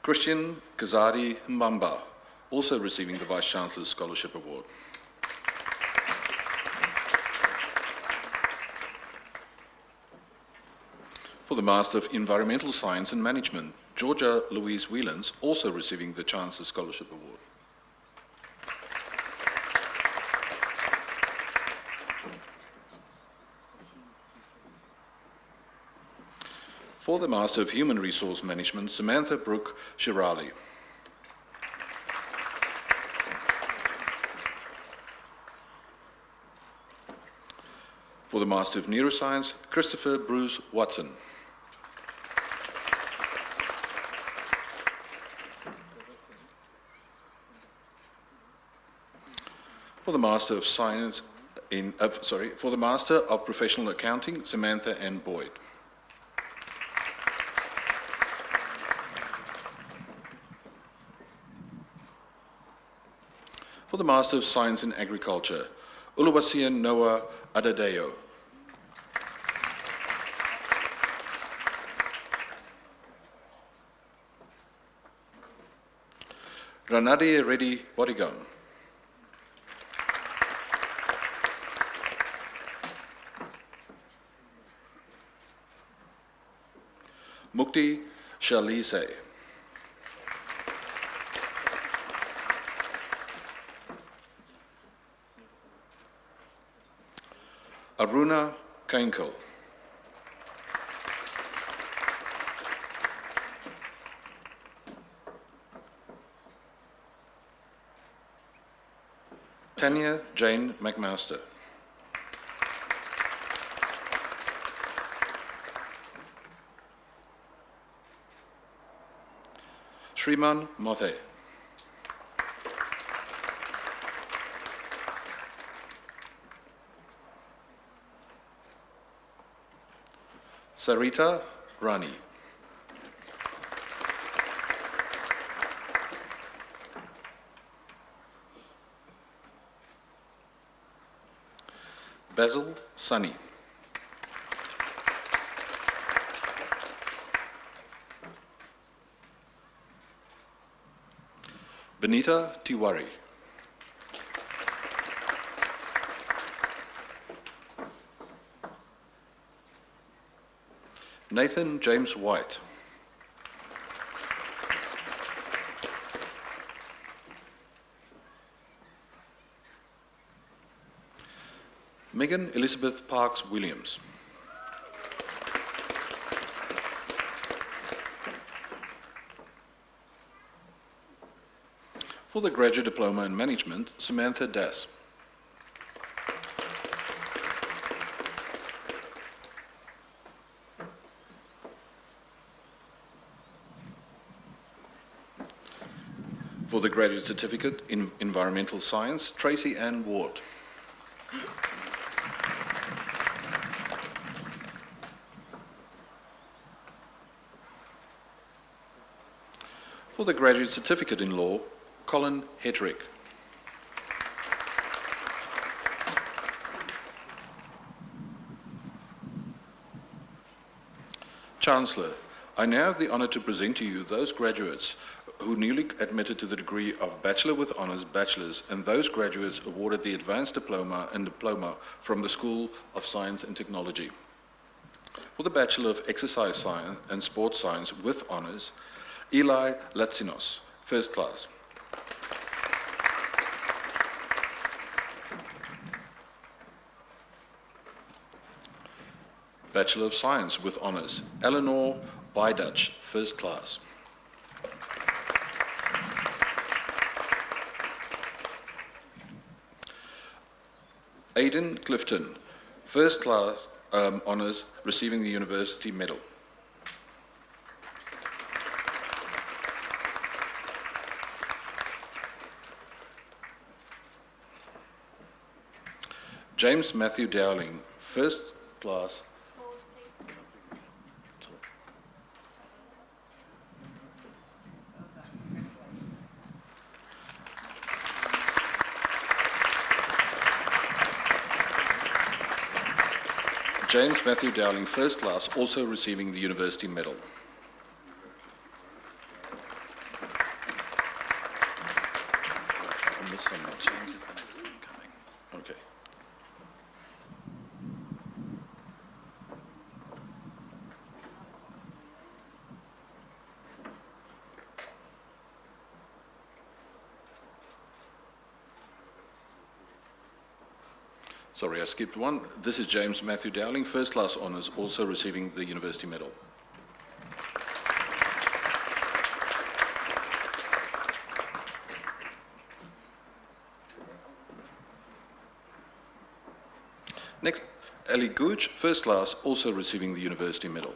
Christian Kazadi Mbamba, also receiving the Vice-Chancellor's Scholarship Award. For the Master of Environmental Science and Management, Georgia Louise Whelans, also receiving the Chancellor's Scholarship Award. For the Master of Human Resource Management, Samantha Brooke Shirali. For the Master of Neuroscience, Christopher Bruce Watson. For the Master of Science for the Master of Professional Accounting, Samantha Ann Boyd. For the Master of Science in Agriculture, Oluwaseun Noah Adedayo. Ranade Reddy Bodigam. Mukti Shalise. Aruna Kainkel. Tanya Jane McMaster. Shriman Mothe. Sarita Rani. Basil Sunny. Benita Tiwari. Nathan James White. Megan Elizabeth Parks Williams. For the Graduate Diploma in Management, Samantha Das. For the Graduate Certificate in Environmental Science, Tracy Ann Ward. For the Graduate Certificate in Law, Colin Hedrick. Chancellor, I now have the honour to present to you those graduates who newly admitted to the degree of Bachelor with Honours Bachelors, and those graduates awarded the Advanced Diploma and Diploma from the School of Science and Technology. For the Bachelor of Exercise Science and Sports Science with Honours, Eli Latsinos, first class. Bachelor of Science with Honours, Eleanor Beidatsch, first class. Aidan Clifton, first class honours, receiving the University Medal. James Matthew Dowling, first class. James Matthew Dowling, first class, also receiving the University Medal. I missed someone. James is the next one coming. Okay. Sorry, I skipped one. This is James Matthew Dowling, first class honours, also receiving the University Medal. Next, Ali Gooch, first class, also receiving the University Medal.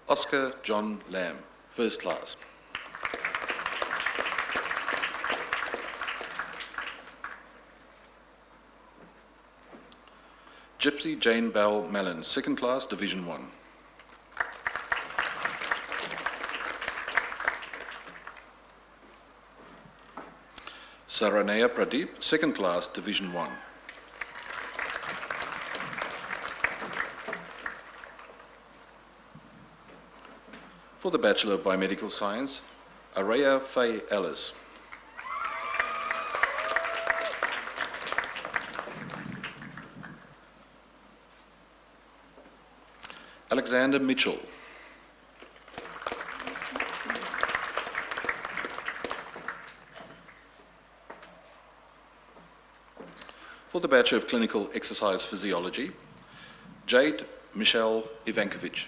Oscar John Lamb, first class. Gypsy Jane Bell Mellon, second class, Division 1. Saranaya Pradeep, second class, Division 1. For the Bachelor of Biomedical Science, Araya Faye Ellis. Alexander Mitchell. For the Bachelor of Clinical Exercise Physiology, Jade Michelle Ivankovich.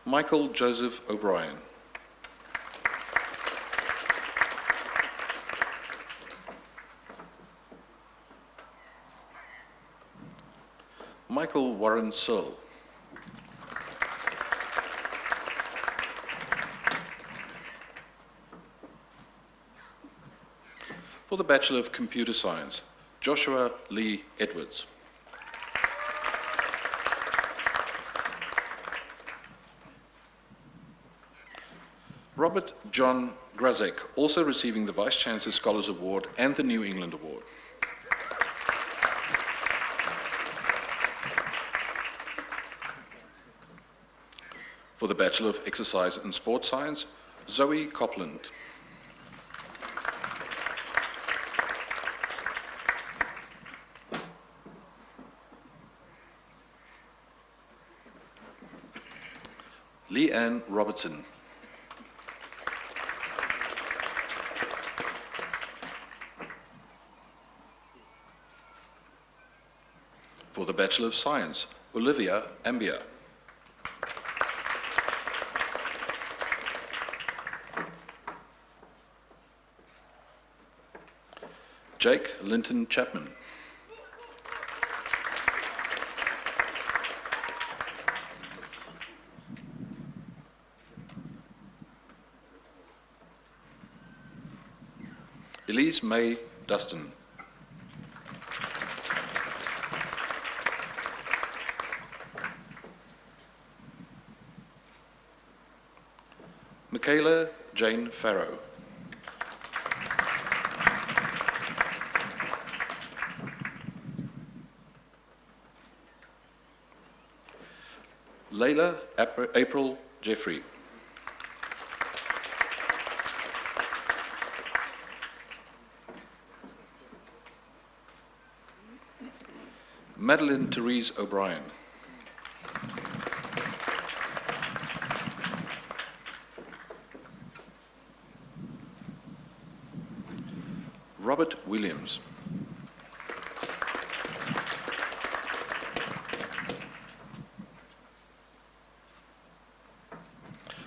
Michael Joseph O'Brien. Michael Warren Searle. For the Bachelor of Computer Science, Joshua Lee Edwards. Robert John Grazek, also receiving the Vice Chancellor Scholars Award and the New England Award. For the Bachelor of Exercise and Sports Science, Zoe Copland. Leanne Robertson. For the Bachelor of Science, Olivia Ambia. Jake Linton Chapman. Elise May Dustin. Michaela Jane Farrow. Layla April Jeffrey. Madeline Therese O'Brien. Robert Williams.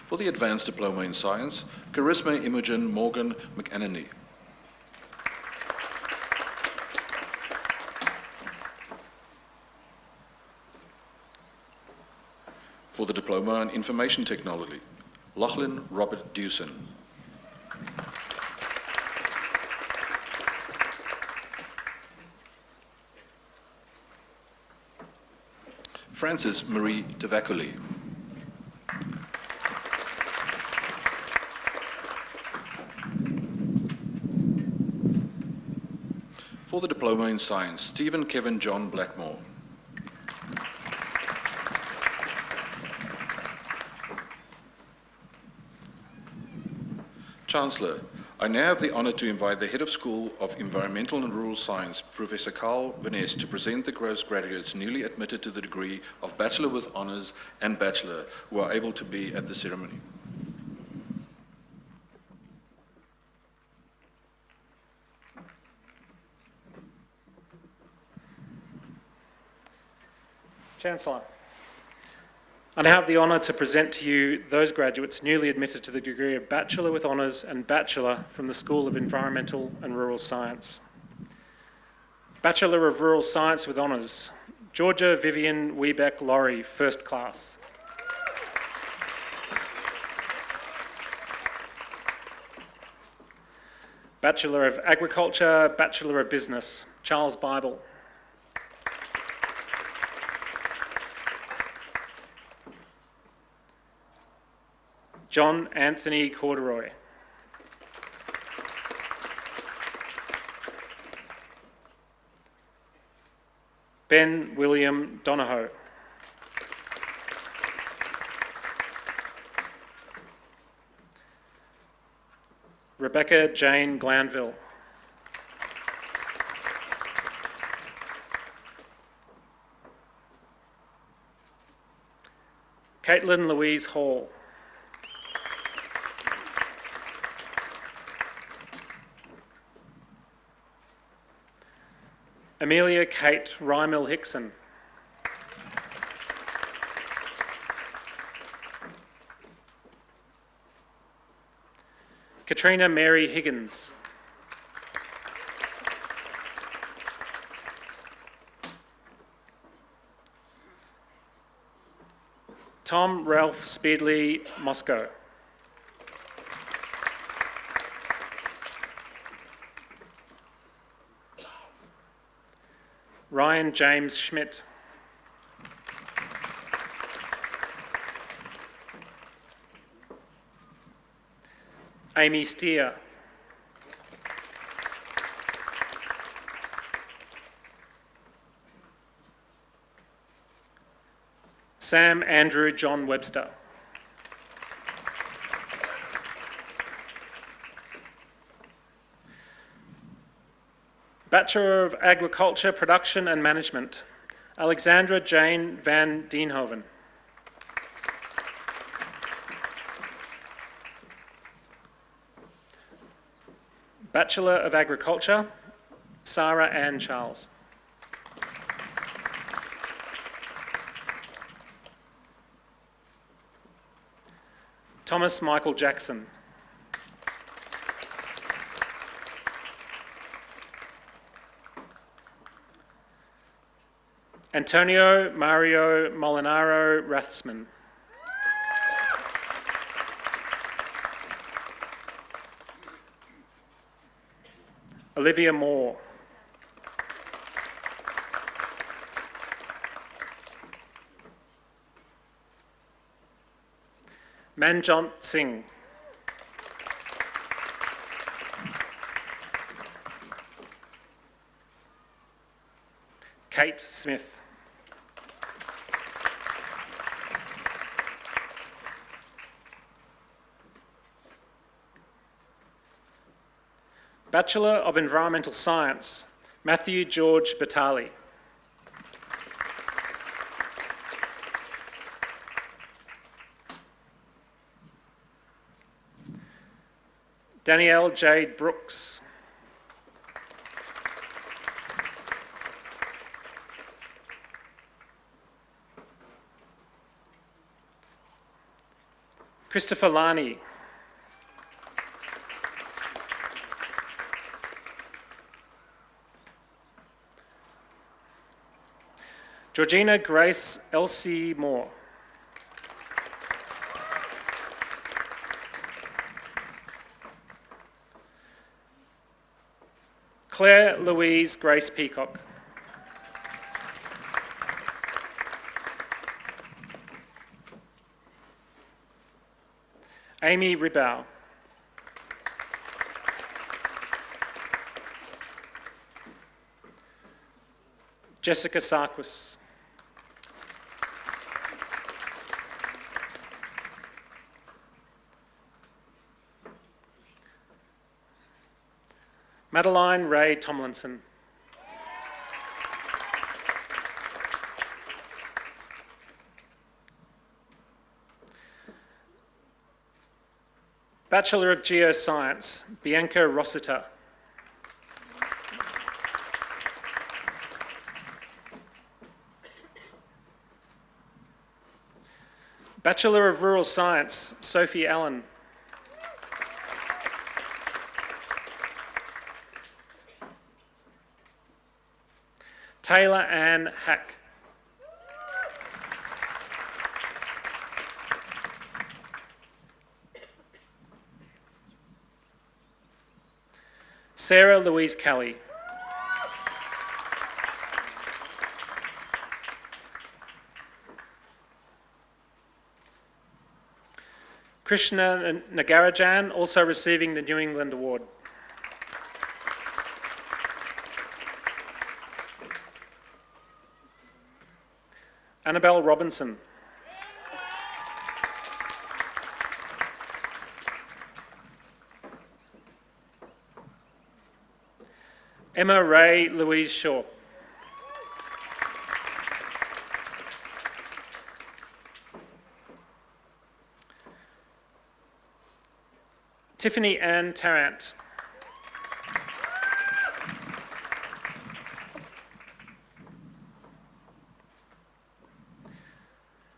For the Advanced Diploma in Science, Charisma Imogen Morgan McAnany. For the Diploma in Information Technology, Lachlan Robert Dewson. Frances Marie Tavakoli. For the Diploma in Science, Stephen Kevin John Blackmore. Chancellor, I now have the honour to invite the Head of School of Environmental and Rural Science, Professor Carl Vaness, to present the graduates newly admitted to the degree of Bachelor with Honours and Bachelor who are able to be at the ceremony. Chancellor, I now have the honour to present to you those graduates newly admitted to the degree of Bachelor with Honours and Bachelor from the School of Environmental and Rural Science. Bachelor of Rural Science with Honours, Georgia Vivian Wiebeck Laurie, First Class. Bachelor of Agriculture, Bachelor of Business, Charles Bible. John Anthony Corduroy. Ben William Donahoe. Rebecca Jane Glanville. Caitlin Louise Hall. Amelia Kate Rymel Hickson. Katrina Mary Higgins. Tom Ralph Speedley Moscow. Ryan James Schmidt. Amy Steer. Sam Andrew John Webster. Bachelor of Agriculture, Production and Management, Alexandra Jane van Dienhoven. Bachelor of Agriculture, Sarah Ann Charles. Thomas Michael Jackson. Antonio Mario Molinaro Rathsman. Olivia Moore. Manjot Singh. Kate Smith. Bachelor of Environmental Science, Matthew George Batali. Danielle Jade Brooks. Christopher Larney. Georgina Grace Elsie Moore. Claire Louise Grace Peacock. Amy Ribau. Jessica Sarquis. Madeline Ray Tomlinson. Bachelor of Geoscience, Bianca Rossiter. Bachelor of Rural Science, Sophie Allen. Taylor Ann Hack. Sarah Louise Kelly. Krishna Nagarajan, also receiving the New England Award. Annabelle Robinson. Emma Ray Louise Shaw. Tiffany Ann Tarrant.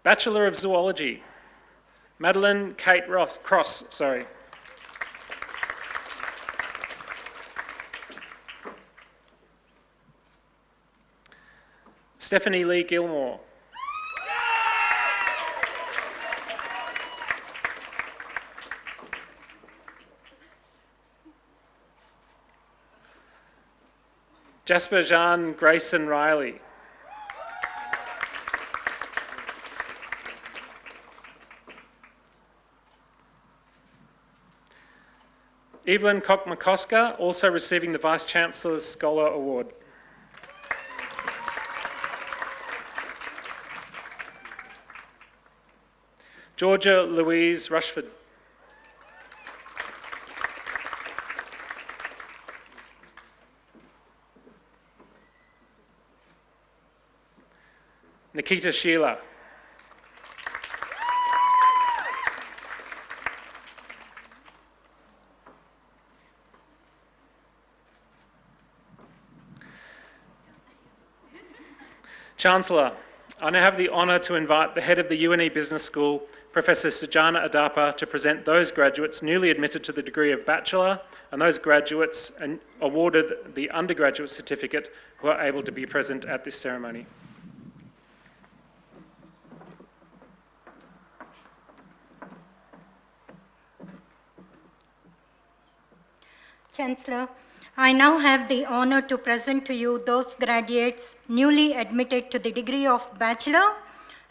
Bachelor of Zoology, Madeline Kate Cross. Stephanie Lee Gilmore. Jasper Jean Grayson Riley. Evelyn Koch-McCosker, also receiving the Vice-Chancellor's Scholar Award. Georgia Louise Rushford. Nikita Sheila. Chancellor, I now have the honour to invite the head of the UNE Business School, Professor Sujana Adapa, to present those graduates newly admitted to the degree of Bachelor and those graduates awarded the undergraduate certificate who are able to be present at this ceremony. Chancellor, I now have the honor to present to you those graduates newly admitted to the degree of Bachelor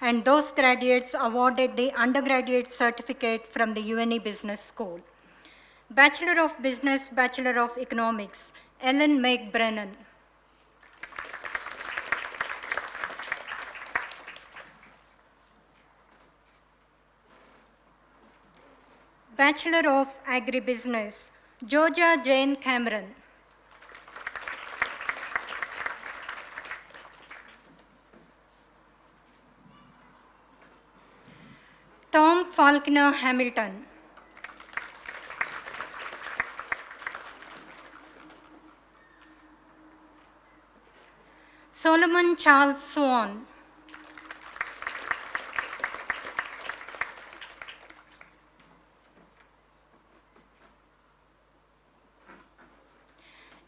and those graduates awarded the undergraduate certificate from the UNE Business School. Bachelor of Business, Bachelor of Economics, Ellen Meg Brennan. Bachelor of Agribusiness, Georgia Jane Cameron. Tom Falconer Hamilton. Solomon Charles Swan.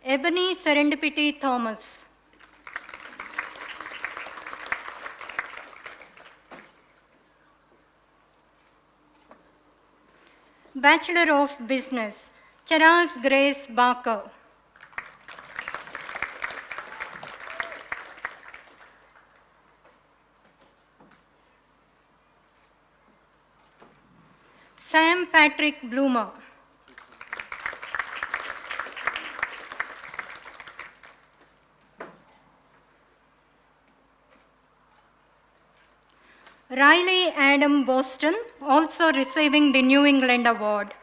Ebony Serendipity Thomas. Bachelor of Business, Charas Grace Barker. Sam Patrick Bloomer. Riley Adam Boston, also receiving the New England Award.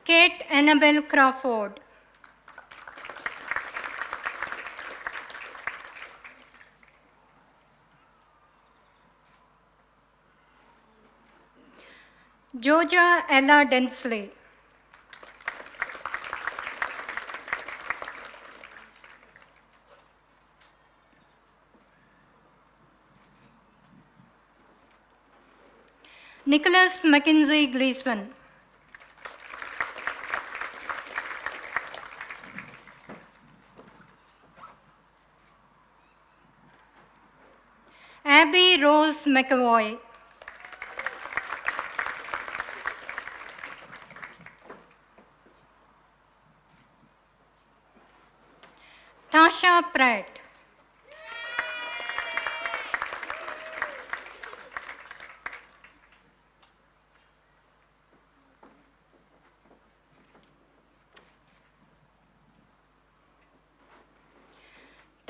Kate Annabelle Crawford. Georgia Ella Densley. Nicholas Mackenzie Gleason. Abby Rose McAvoy. Tasha Pratt.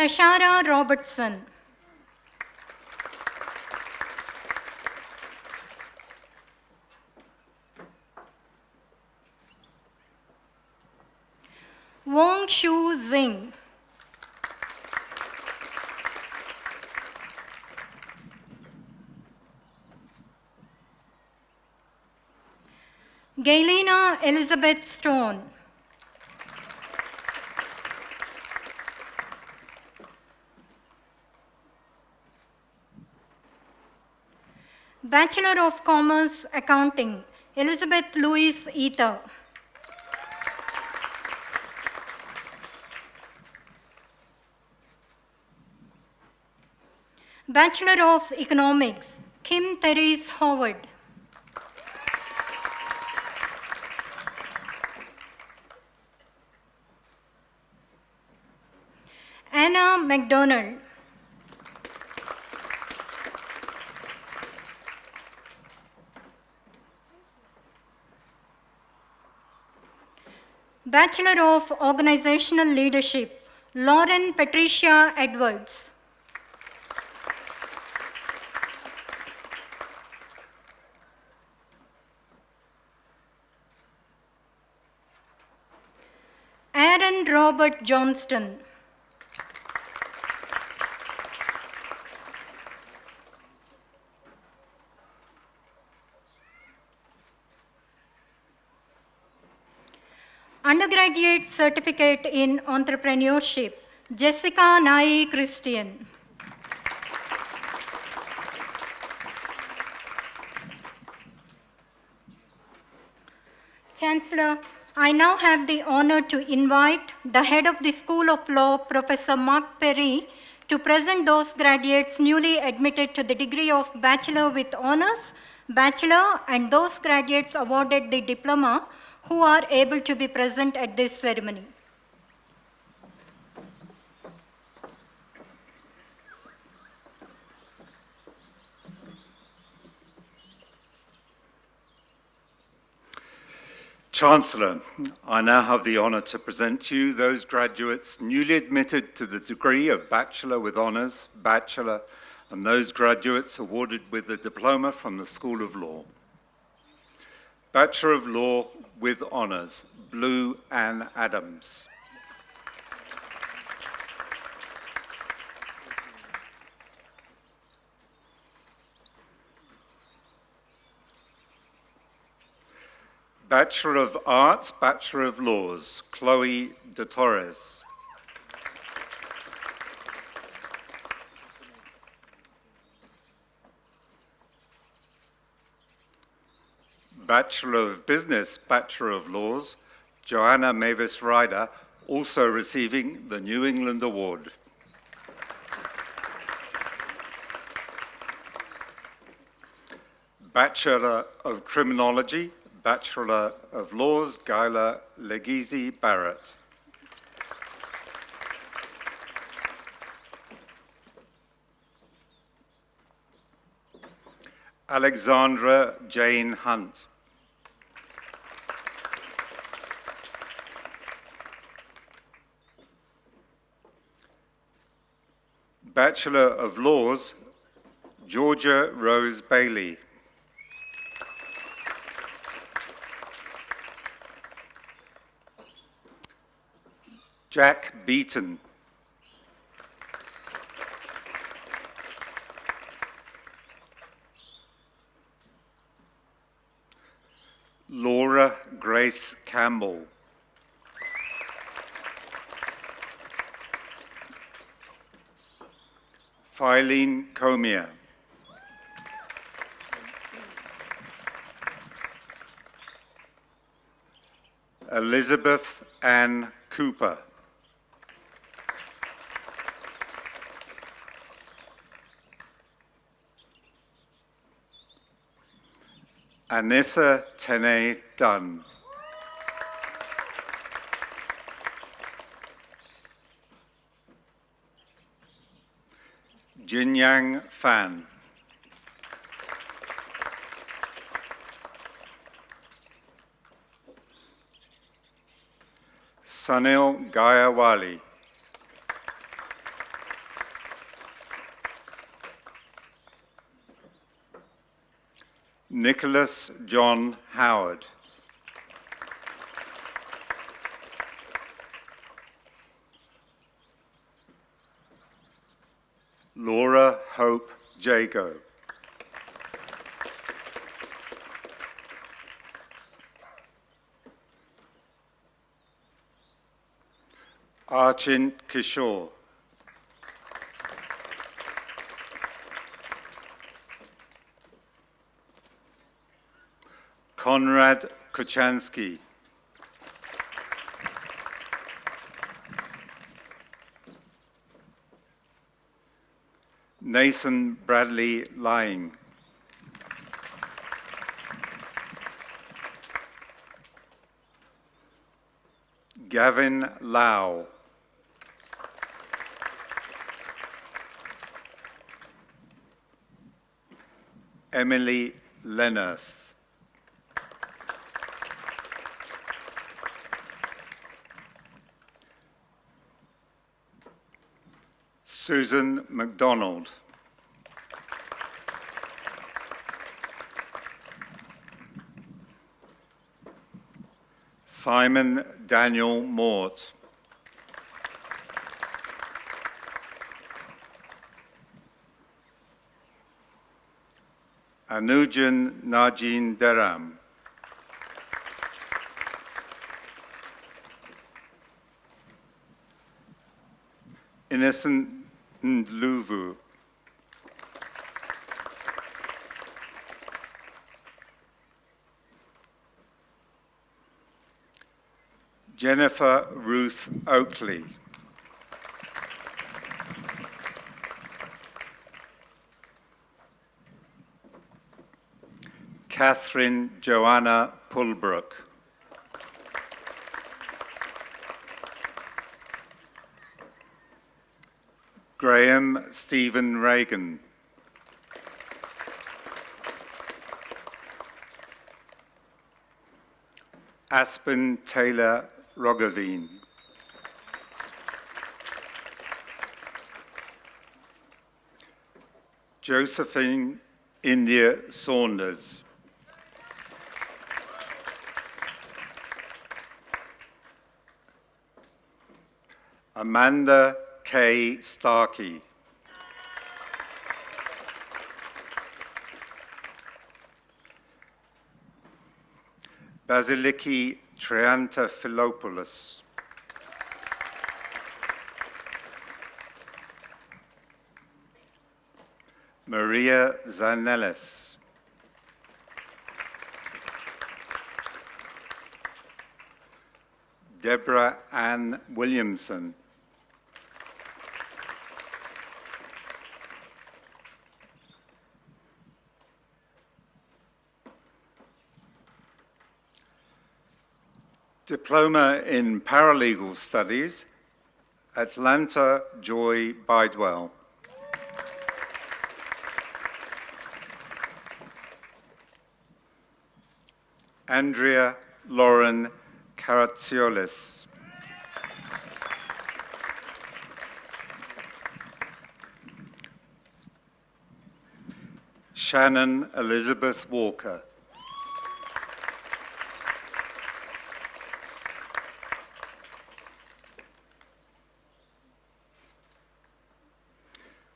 Tashara Robertson. Wong Shu Zing. Gaylena Elizabeth Stone. Bachelor of Commerce Accounting, Elizabeth Louise Ether. Bachelor of Economics, Kim Therese Howard. Anna McDonald. Bachelor of Organizational Leadership, Lauren Patricia Edwards. Aaron Robert Johnston. Undergraduate Certificate in Entrepreneurship, Jessica Nai Christian. Chancellor, I now have the honor to invite the head of the School of Law, Professor Mark Perry, to present those graduates newly admitted to the degree of Bachelor with Honours, Bachelor, and those graduates awarded the diploma who are able to be present at this ceremony. Chancellor, I now have the honour to present to you those graduates newly admitted to the degree of Bachelor with Honours, Bachelor, and those graduates awarded with a diploma from the School of Law. Bachelor of Law with Honours, Blue Ann Adams. Bachelor of Arts, Bachelor of Laws, Chloe de Torres. Bachelor of Business, Bachelor of Laws, Joanna Mavis Ryder, also receiving the New England Award. Bachelor of Criminology, Bachelor of Laws, Gyla Legizi Barrett. Alexandra Jane Hunt. Bachelor of Laws, Georgia Rose Bailey. Jack Beaton. Laura Grace Campbell. Filene Comia. Elizabeth Ann Cooper. Anissa Tene Dunn. Jinyang Fan. Sunil Gayawali. Nicholas John Howard. Laura Hope Jago. Archin Kishore. Konrad Kuchansky. Nathan Bradley Lying. Gavin Lau. Emily Lennerth. Susan MacDonald. Simon Daniel Mort. Anujan Najin Deram. Innocent Ndluvu. Jennifer Ruth Oakley. Catherine Joanna Pulbrook. Graham Stephen Reagan. Aspen Taylor Roggeveen. Josephine India Saunders. Amanda K. Starkey. Basiliki Triantafilopoulos. Maria Zanelis. Deborah Ann Williamson. Diploma in Paralegal Studies, Atlanta Joy Bidewell. Andrea Lauren Karatziolis. Shannon Elizabeth Walker.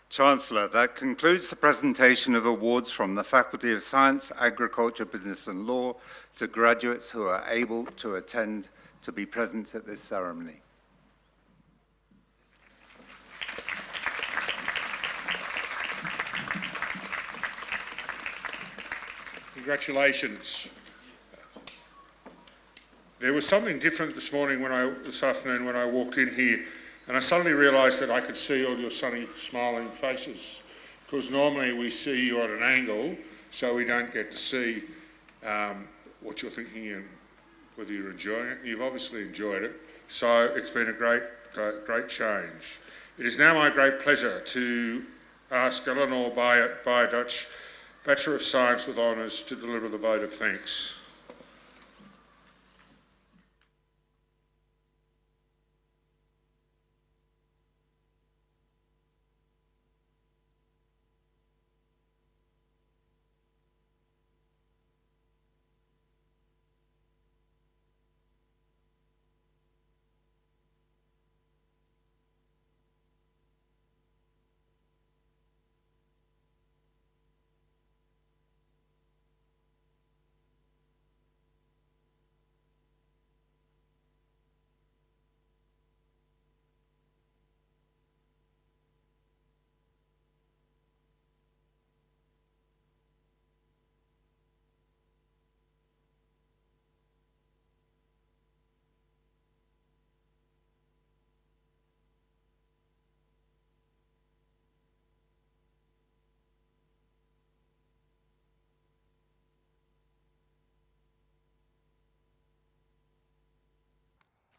Chancellor, that concludes the presentation of awards from the Faculty of Science, Agriculture, Business and Law to graduates who are able to attend to be present at this ceremony. Congratulations. There was something different this afternoon when I walked in here, and I suddenly realised that I could see all your sunny, smiling faces, because normally we see you at an angle, so we don't get to see what you're thinking and whether you're enjoying it. You've obviously enjoyed it, so it's been a great change. It is now my great pleasure to ask Eleanor Beidatsch, Bachelor of Science with Honours, to deliver the vote of thanks.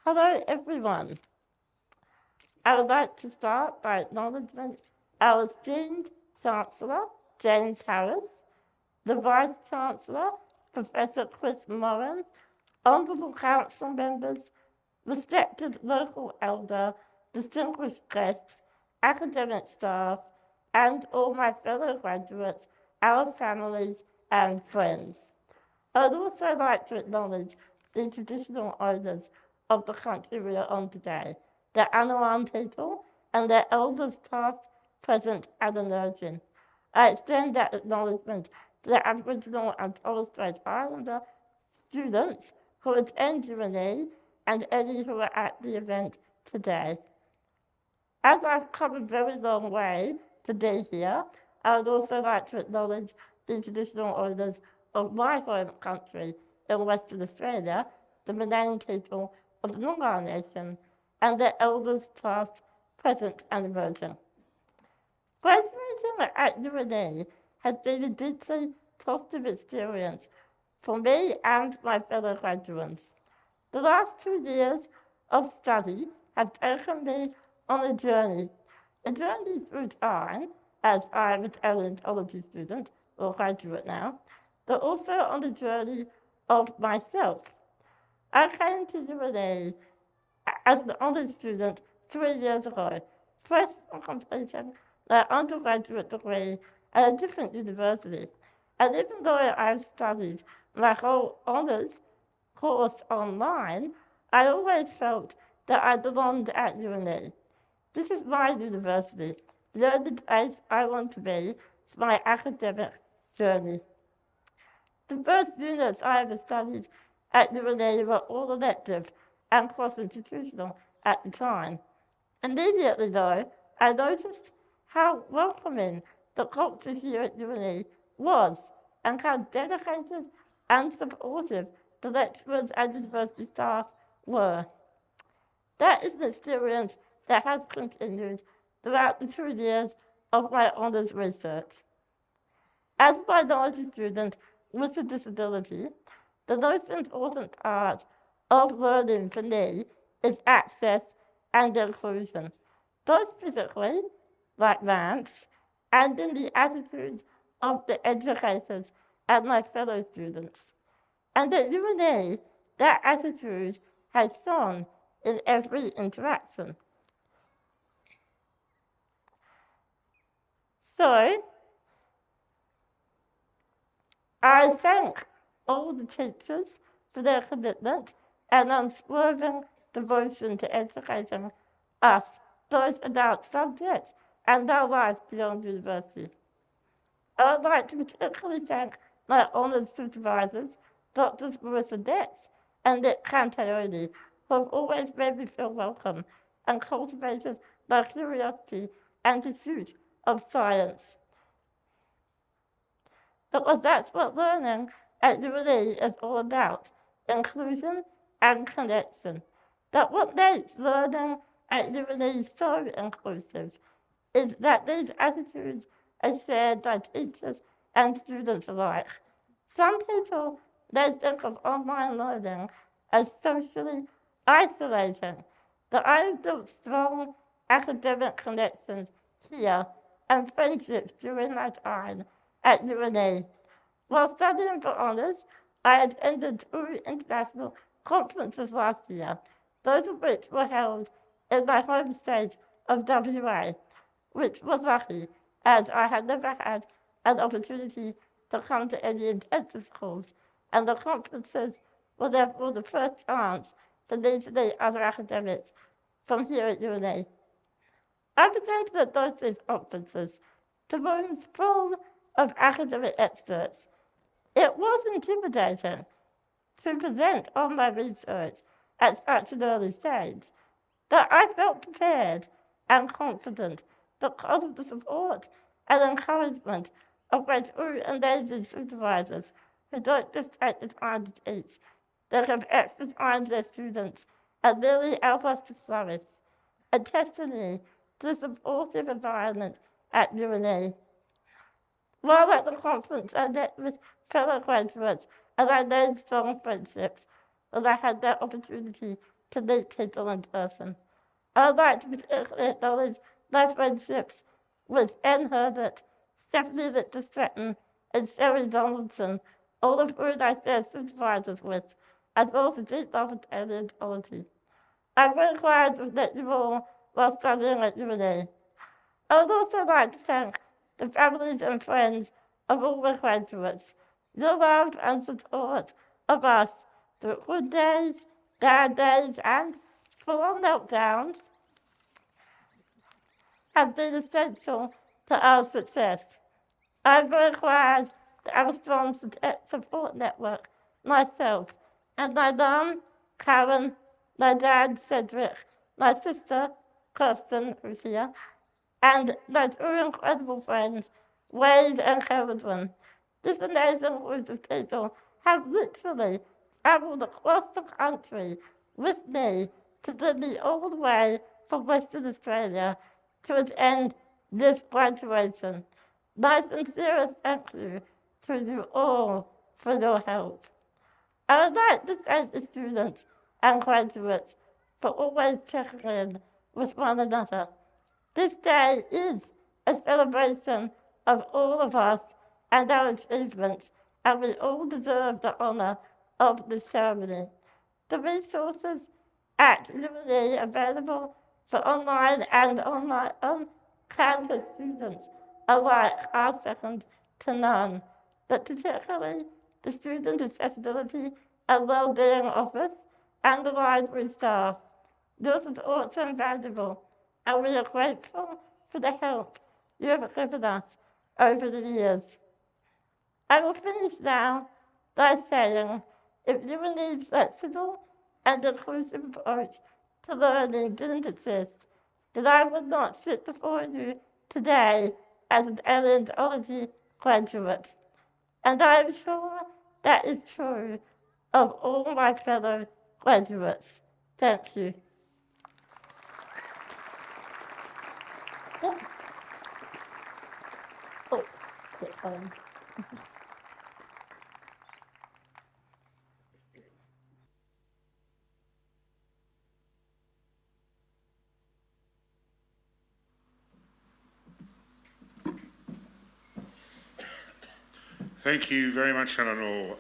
Hello, everyone. I would like to start by acknowledging our esteemed Chancellor, James Harris, the Vice-Chancellor, Professor Chris Moran, Honourable Council members, respected local elder, distinguished guests, academic staff, and all my fellow graduates, our families and friends. I would also like to acknowledge the traditional owners of the country we are on today, the Anaiwan people and their elders past, present and emerging. I extend that acknowledgement to the Aboriginal and Torres Strait Islander students who attend UNE and any who are at the event today. As I've come a very long way to be here, I would also like to acknowledge the traditional owners of my home country in Western Australia, the Menang people of the Noongar Nation, and their elders past, present and emerging. Graduating at UNE has been a deeply positive experience for me and my fellow graduates. The last 2 years of study have taken me on a journey through time, as I am a paleontology student, or graduate now, but also on the journey of myself. I came to UNE as an honours student 3 years ago, first on completing my undergraduate degree at a different university. And even though I've studied my whole honours course online, I always felt that I belonged at UNE. This is my university, the only place I want to be for my academic journey. The first units I ever studied at UNE were all elective and cross-institutional at the time. Immediately, though, I noticed how welcoming the culture here at UNE was and how dedicated and supportive the lecturers and university staff were. That is an experience that has continued throughout the 2 years of my honours research. As a minority student with a disability, the most important part of learning for me is access and inclusion, both physically, like ramps, and in the attitudes of the educators and my fellow students. And at UNE, that attitude has shone in every interaction. So, I thank all the teachers for their commitment and unswerving devotion to educating us, those adult subjects, and our lives beyond university. I would like to particularly thank my honours supervisors, Drs. Marissa Detz and Nick Cantaoni, who have always made me feel welcome and cultivated my curiosity and pursuit of science. Because that's what learning at UNE is all about, inclusion and connection. That what makes learning at UNE so inclusive is that these attitudes are shared by teachers and students alike. Some people may think of online learning as socially isolating, but I have built strong academic connections here and friendships during my time at UNE. While studying for honours, I attended 2 international conferences last year, both of which were held in my home state of WA, which was lucky, as I had never had an opportunity to come to any intensive schools, and the conferences were therefore the first chance for me to meet other academics from here at UNE. I presented at both these conferences to rooms full of academic experts. It was intimidating to present on my research at such an early stage, but I felt prepared and confident because of the support and encouragement of my 2 amazing supervisors who don't just take the time to teach, they have extra time for their students and really help us to flourish, a testimony to the supportive environment at UNE. While at the conference, I met with fellow graduates and I made strong friendships, and I had that opportunity to meet people in person. I would like to particularly acknowledge my friendships with Anne Herbert, Stephanie Victor-Stratton, and Sherry Donaldson, all of whom I shared supervisors with, as well as a deep love of paleontology. I'm very glad to met you all while studying at UNE. I would also like to thank the families and friends of all the graduates. Your love and support of us through good days, bad days, and full-on meltdowns have been essential to our success. I'm very glad that our strong support network, myself, and my mum, Karen, my dad, Cedric, my sister, Kirsten, who's here, and my 2 incredible friends, Wade and Caroline. This amazing group of people have literally travelled across the country with me to bring me all the way from Western Australia to attend this graduation. My sincerest thank you to you all for your help. I would like to thank the students and graduates for always checking in with one another. This day is a celebration of all of us and our achievements, and we all deserve the honour of this ceremony. The resources at UNE available for online and on-campus students alike are second to none, but particularly the Student Accessibility and Wellbeing Office and the library staff. This is also invaluable, and we are grateful for the help you have given us over the years. I will finish now by saying, if UNE's flexible and inclusive approach to learning didn't exist, then I would not sit before you today as an elementary graduate. And I am sure that is true of all my fellow graduates. Thank you. Oh, Thank you very much, Eleanor.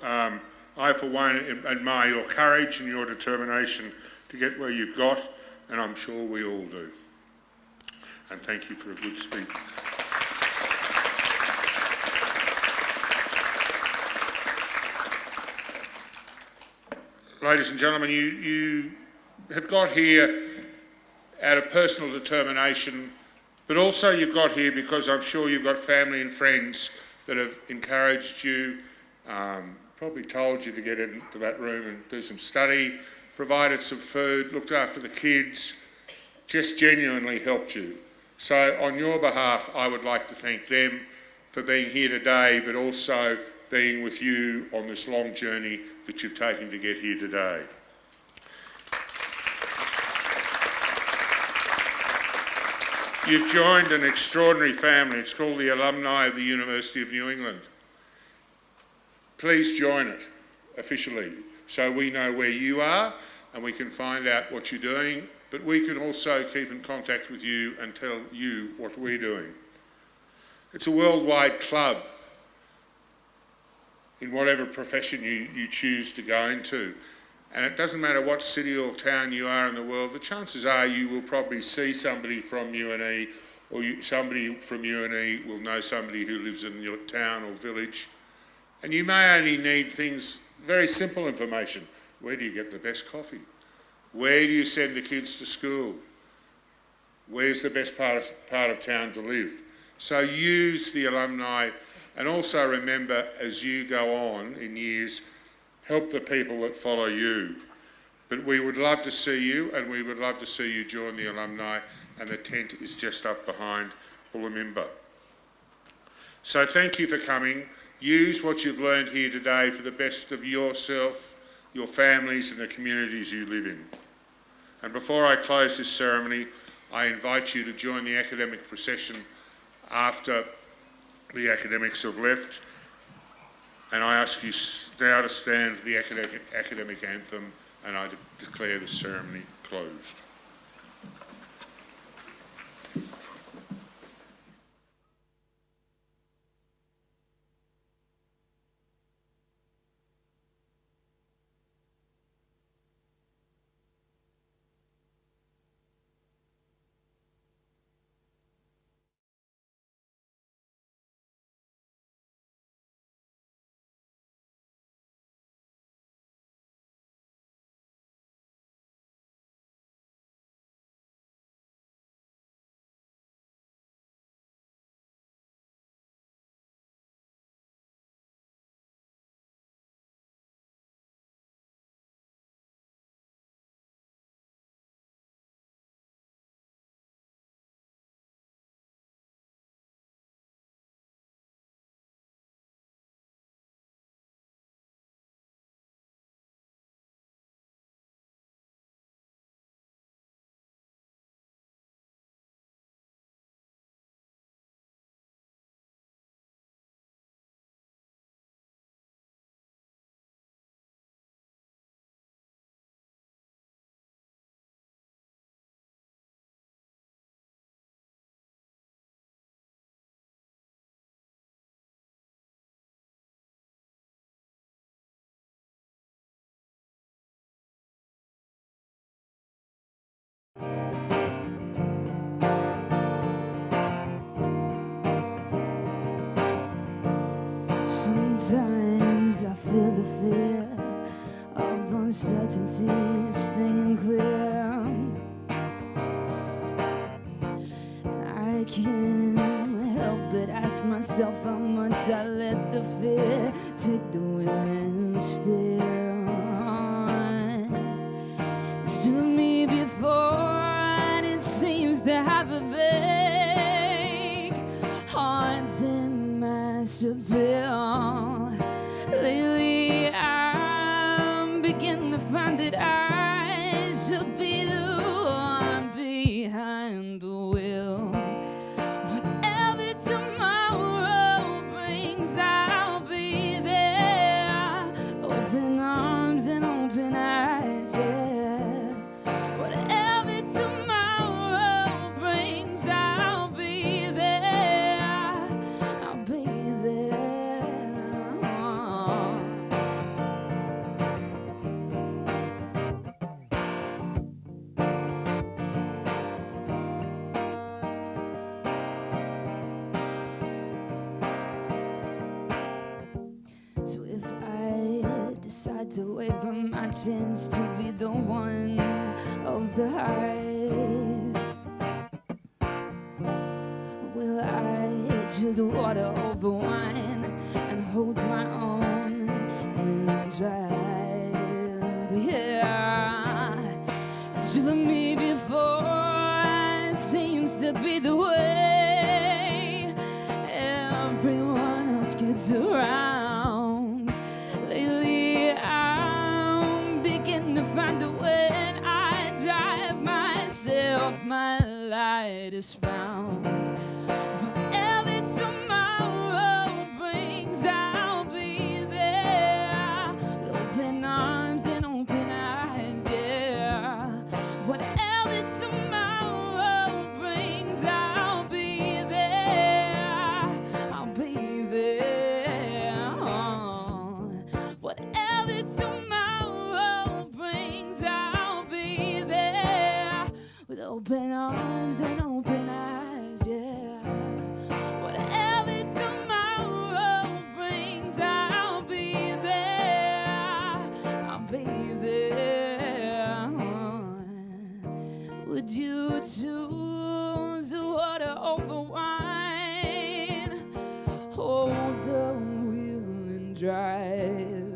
I, for one, admire your courage and your determination to get where you've got, and I'm sure we all do. And thank you for a good speech. Ladies and gentlemen, you have got here out of personal determination, but also you've got here because I'm sure you've got family and friends that have encouraged you, probably told you to get into that room and do some study, provided some food, looked after the kids, just genuinely helped you. So on your behalf, I would like to thank them for being here today, but also being with you on this long journey that you've taken to get here today. You've joined an extraordinary family. It's called the Alumni of the University of New England. Please join it officially so we know where you are and we can find out what you're doing, but we can also keep in contact with you and tell you what we're doing. It's a worldwide club in whatever profession you choose to go into. And it doesn't matter what city or town you are in the world, the chances are you will probably see somebody from UNE, or somebody from UNE will know somebody who lives in your town or village. And you may only need things, very simple information. Where do you get the best coffee? Where do you send the kids to school? Where's the best part of town to live? So use the alumni, and also remember, as you go on in years, help the people that follow you. But we would love to see you, and we would love to see you join the alumni, and the tent is just up behind Bullamimba. So thank you for coming. Use what you've learned here today for the best of yourself, your families, and the communities you live in. And before I close this ceremony, I invite you to join the academic procession after the academics have left. And I ask you now to stand for the academic anthem, and I declare the ceremony closed. Sometimes I feel the fear of uncertainty staying clear. I can't help but ask myself how much I let the fear take the wheel and steer on. It's driven me before, and it seems to have a vague haunting mass appeal. Lately I'm beginning to find that I should be the one behind the wheel. Whatever tomorrow brings, I'll be there. Open arms and open eyes, yeah. Whatever tomorrow brings, I'll be there. I'll be there. So if I decide to wait for my chance to be the one of the hive, will I choose water over wine and hold my own and drive? Yeah, it's driven me before, it seems to be the way everyone else gets around. Lately I'm beginning to find that when I drive myself, my light is found. Whatever tomorrow brings, I'll be there. With open arms and open eyes, yeah. Whatever tomorrow brings, I'll be there. I'll be there. Whatever tomorrow brings, I'll be there. With open arms and open eyes, yeah. Whatever tomorrow brings, I'll be there. I'll be there. Would you choose water over wine? Hold the wheel and drive.